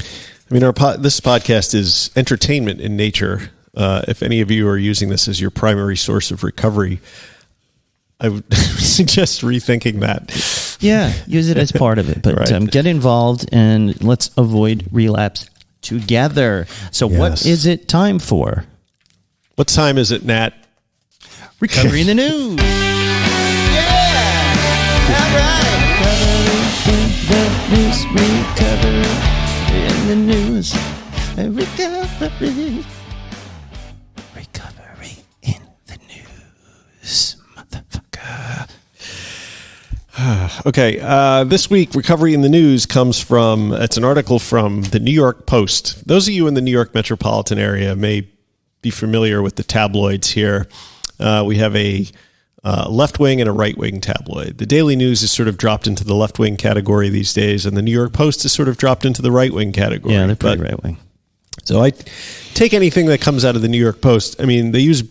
I mean, this podcast is entertainment in nature. If any of you are using this as your primary source of recovery, I would suggest rethinking that. Yeah, use it as part of it. But right. Get involved, and let's avoid relapse together. So What is it time for? What time is it, Nat? Recovery in the news. Yeah! All right. Recovery in the news. Recovery. Recovery in the news. Motherfucker. Okay, this week, Recovery in the News comes from, it's an article from the New York Post. Those of you in the New York metropolitan area may be familiar with the tabloids here. We have a left-wing and a right-wing tabloid. The Daily News is sort of dropped into the left-wing category these days, and the New York Post is sort of dropped into the right-wing category. Yeah, they're pretty right-wing. So I take anything that comes out of the New York Post. I mean, they use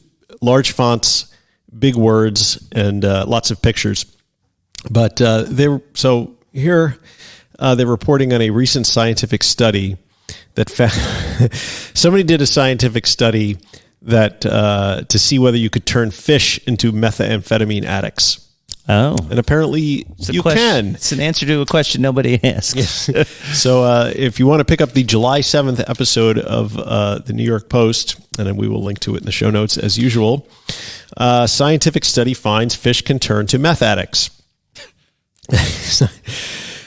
large fonts, big words, and lots of pictures. But they're reporting on a recent scientific study that somebody did a scientific study that to see whether you could turn fish into methamphetamine addicts. Oh. And apparently you can. It's an answer to a question nobody asked. So if you want to pick up the July 7th episode of the New York Post, and then we will link to it in the show notes as usual, scientific study finds fish can turn to meth addicts.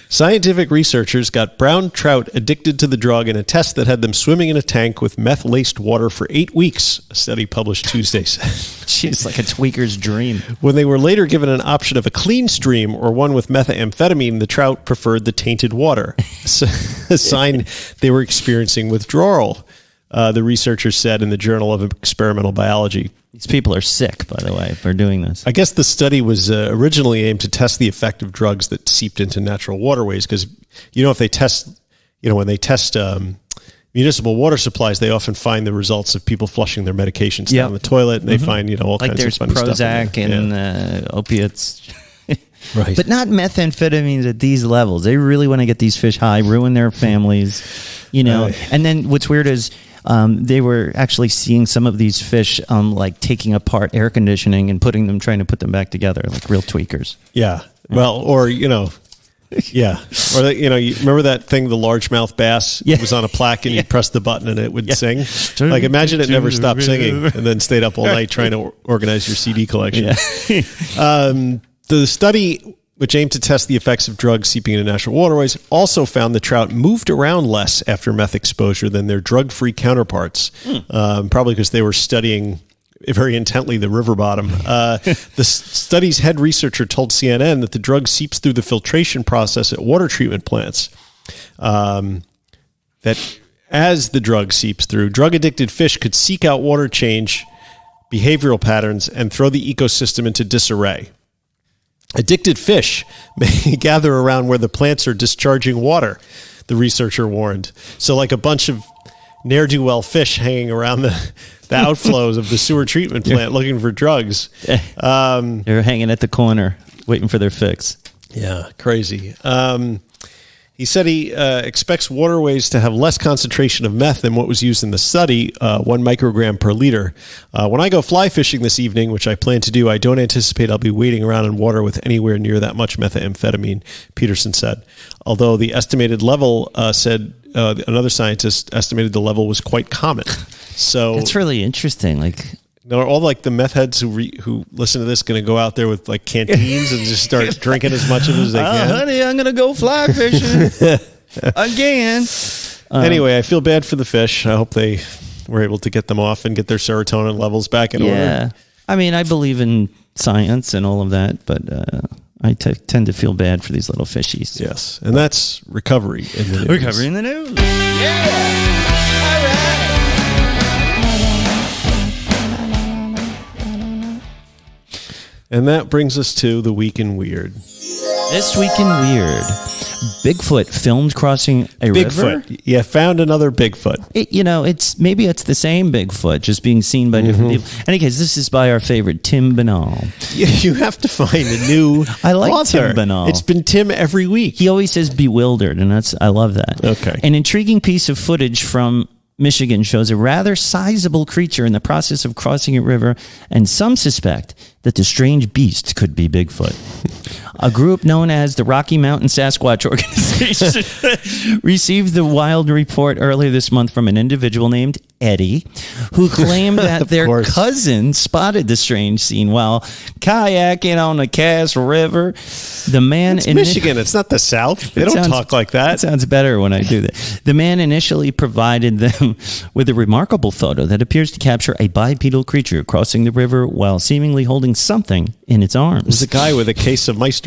Scientific researchers got brown trout addicted to the drug in a test that had them swimming in a tank with meth-laced water for 8 weeks, a study published Tuesday said. Jeez, like a tweaker's dream. When they were later given an option of a clean stream or one with methamphetamine, the trout preferred the tainted water, a sign they were experiencing withdrawal, the researchers said in the Journal of Experimental Biology. These people are sick, by the way, for doing this. I guess the study was originally aimed to test the effect of drugs that seeped into natural waterways because, if they test, when they test municipal water supplies, they often find the results of people flushing their medications down the toilet, and they find, all kinds of funny stuff. Like there's Prozac and opiates. Right. But not methamphetamines at these levels. They really want to get these fish high, ruin their families, And then what's weird is they were actually seeing some of these fish like taking apart air conditioning and trying to put them back together, like real tweakers. Yeah. Well, or, yeah. Or, you remember that thing, the largemouth bass? Yeah. It was on a plaque and you press the button and it would sing. Like, imagine it never stopped singing and then stayed up all night trying to organize your CD collection. Yeah. The study, which aimed to test the effects of drugs seeping into natural waterways, also found the trout moved around less after meth exposure than their drug-free counterparts, probably because they were studying very intently the river bottom. The study's head researcher told CNN that the drug seeps through the filtration process at water treatment plants. That as the drug seeps through, drug-addicted fish could seek out water change, behavioral patterns, and throw the ecosystem into disarray. Addicted fish may gather around where the plants are discharging water, the researcher warned. So like a bunch of ne'er-do-well fish hanging around the outflows of the sewer treatment plant looking for drugs. They're hanging at the corner waiting for their fix. Yeah, crazy. He said he expects waterways to have less concentration of meth than what was used in the study, 1 microgram per liter. When I go fly fishing this evening, which I plan to do, I don't anticipate I'll be wading around in water with anywhere near that much methamphetamine, Peterson said. Although the estimated level, another scientist estimated the level was quite common. So that's really interesting. Are all the meth heads who listen to this going to go out there with canteens and just start drinking as much of it as they can? Honey, I'm going to go fly fishing again. Anyway, I feel bad for the fish. I hope they were able to get them off and get their serotonin levels back in order. I mean, I believe in science and all of that, but I tend to feel bad for these little fishies. Yes, and that's recovery in the news. Recovery in the news. Yeah. All right. And that brings us to the Week in Weird. This Week in Weird. Bigfoot filmed crossing a river? Yeah, found another Bigfoot. Maybe it's the same Bigfoot, just being seen by different people. In any case, this is by our favorite Tim Banal. Yeah, you have to find a new I like author. Tim Banal. It's been Tim every week. He always says bewildered, and I love that. Okay. An intriguing piece of footage from Michigan shows a rather sizable creature in the process of crossing a river, and some suspect that the strange beast could be Bigfoot. A group known as the Rocky Mountain Sasquatch Organization received the wild report earlier this month from an individual named Eddie, who claimed that their cousin spotted the strange scene while kayaking on the Cass River. The man in Michigan. It's not the South. They don't talk like that. It sounds better when I do that. The man initially provided them with a remarkable photo that appears to capture a bipedal creature crossing the river while seemingly holding something in its arms. There's a guy with a case of Meisterbrow.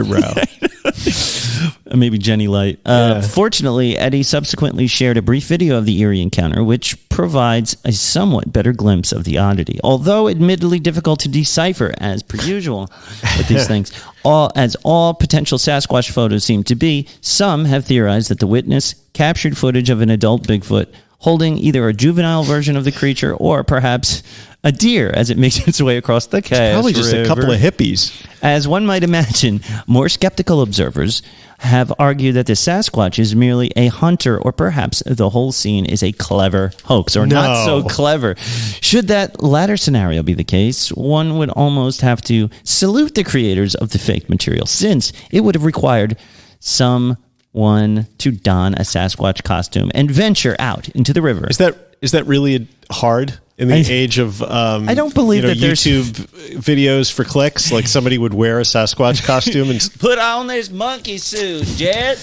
Maybe Jenny Light. Fortunately, Eddie subsequently shared a brief video of the eerie encounter, which provides a somewhat better glimpse of the oddity. Although admittedly difficult to decipher, as per usual with these things. As all potential Sasquatch photos seem to be, some have theorized that the witness captured footage of an adult Bigfoot holding either a juvenile version of the creature or perhaps a deer as it makes its way across the Chaos Probably just River. a couple of hippies. As one might imagine, more skeptical observers have argued that the Sasquatch is merely a hunter, or perhaps the whole scene is a clever hoax, or not so clever. Should that latter scenario be the case, one would almost have to salute the creators of the fake material, since it would have required someone to don a Sasquatch costume and venture out into the river. Is that really hard? In the age of I don't believe that there's YouTube videos for clicks, like somebody would wear a Sasquatch costume and put on this monkey suit, Jet.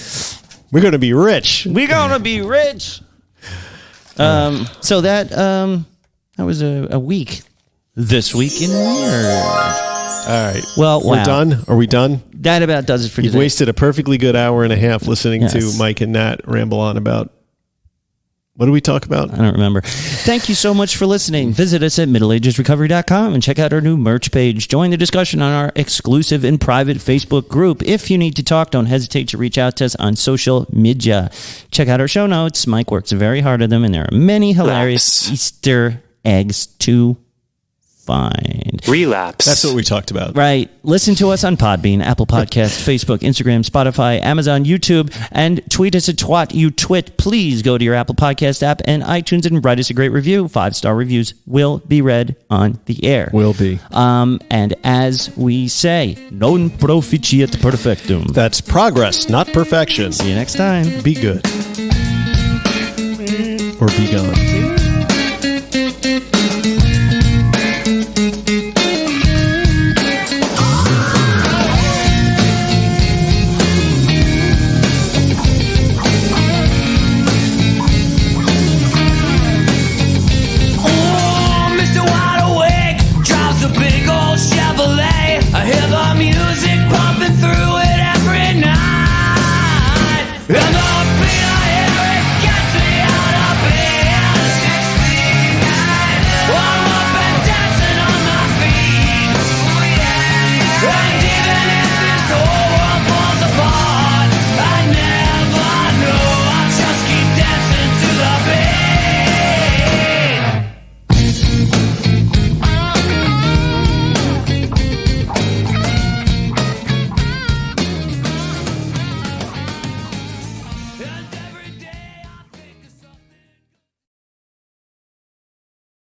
We're going to be rich. We're going to be rich. So that was a week. This week in weird. All right. Well, we're done. Are we done? That about does it for You've today. wasted a perfectly good hour and a half listening to Mike and Nat ramble on about. What do we talk about? I don't remember. Thank you so much for listening. Visit us at middleagesrecovery.com and check out our new merch page. Join the discussion on our exclusive and private Facebook group. If you need to talk, don't hesitate to reach out to us on social media. Check out our show notes. Mike works very hard at them, and there are many hilarious Easter eggs to find. Relapse. That's what we talked about. Right. Listen to us on Podbean, Apple Podcasts, Facebook, Instagram, Spotify, Amazon, YouTube, and tweet us at Twat You Twit. Please go to your Apple Podcast app and iTunes and write us a great review. 5-star reviews will be read on the air. Will be. And as we say, non proficiat perfectum. That's progress, not perfection. See you next time. Be good. Or be gone.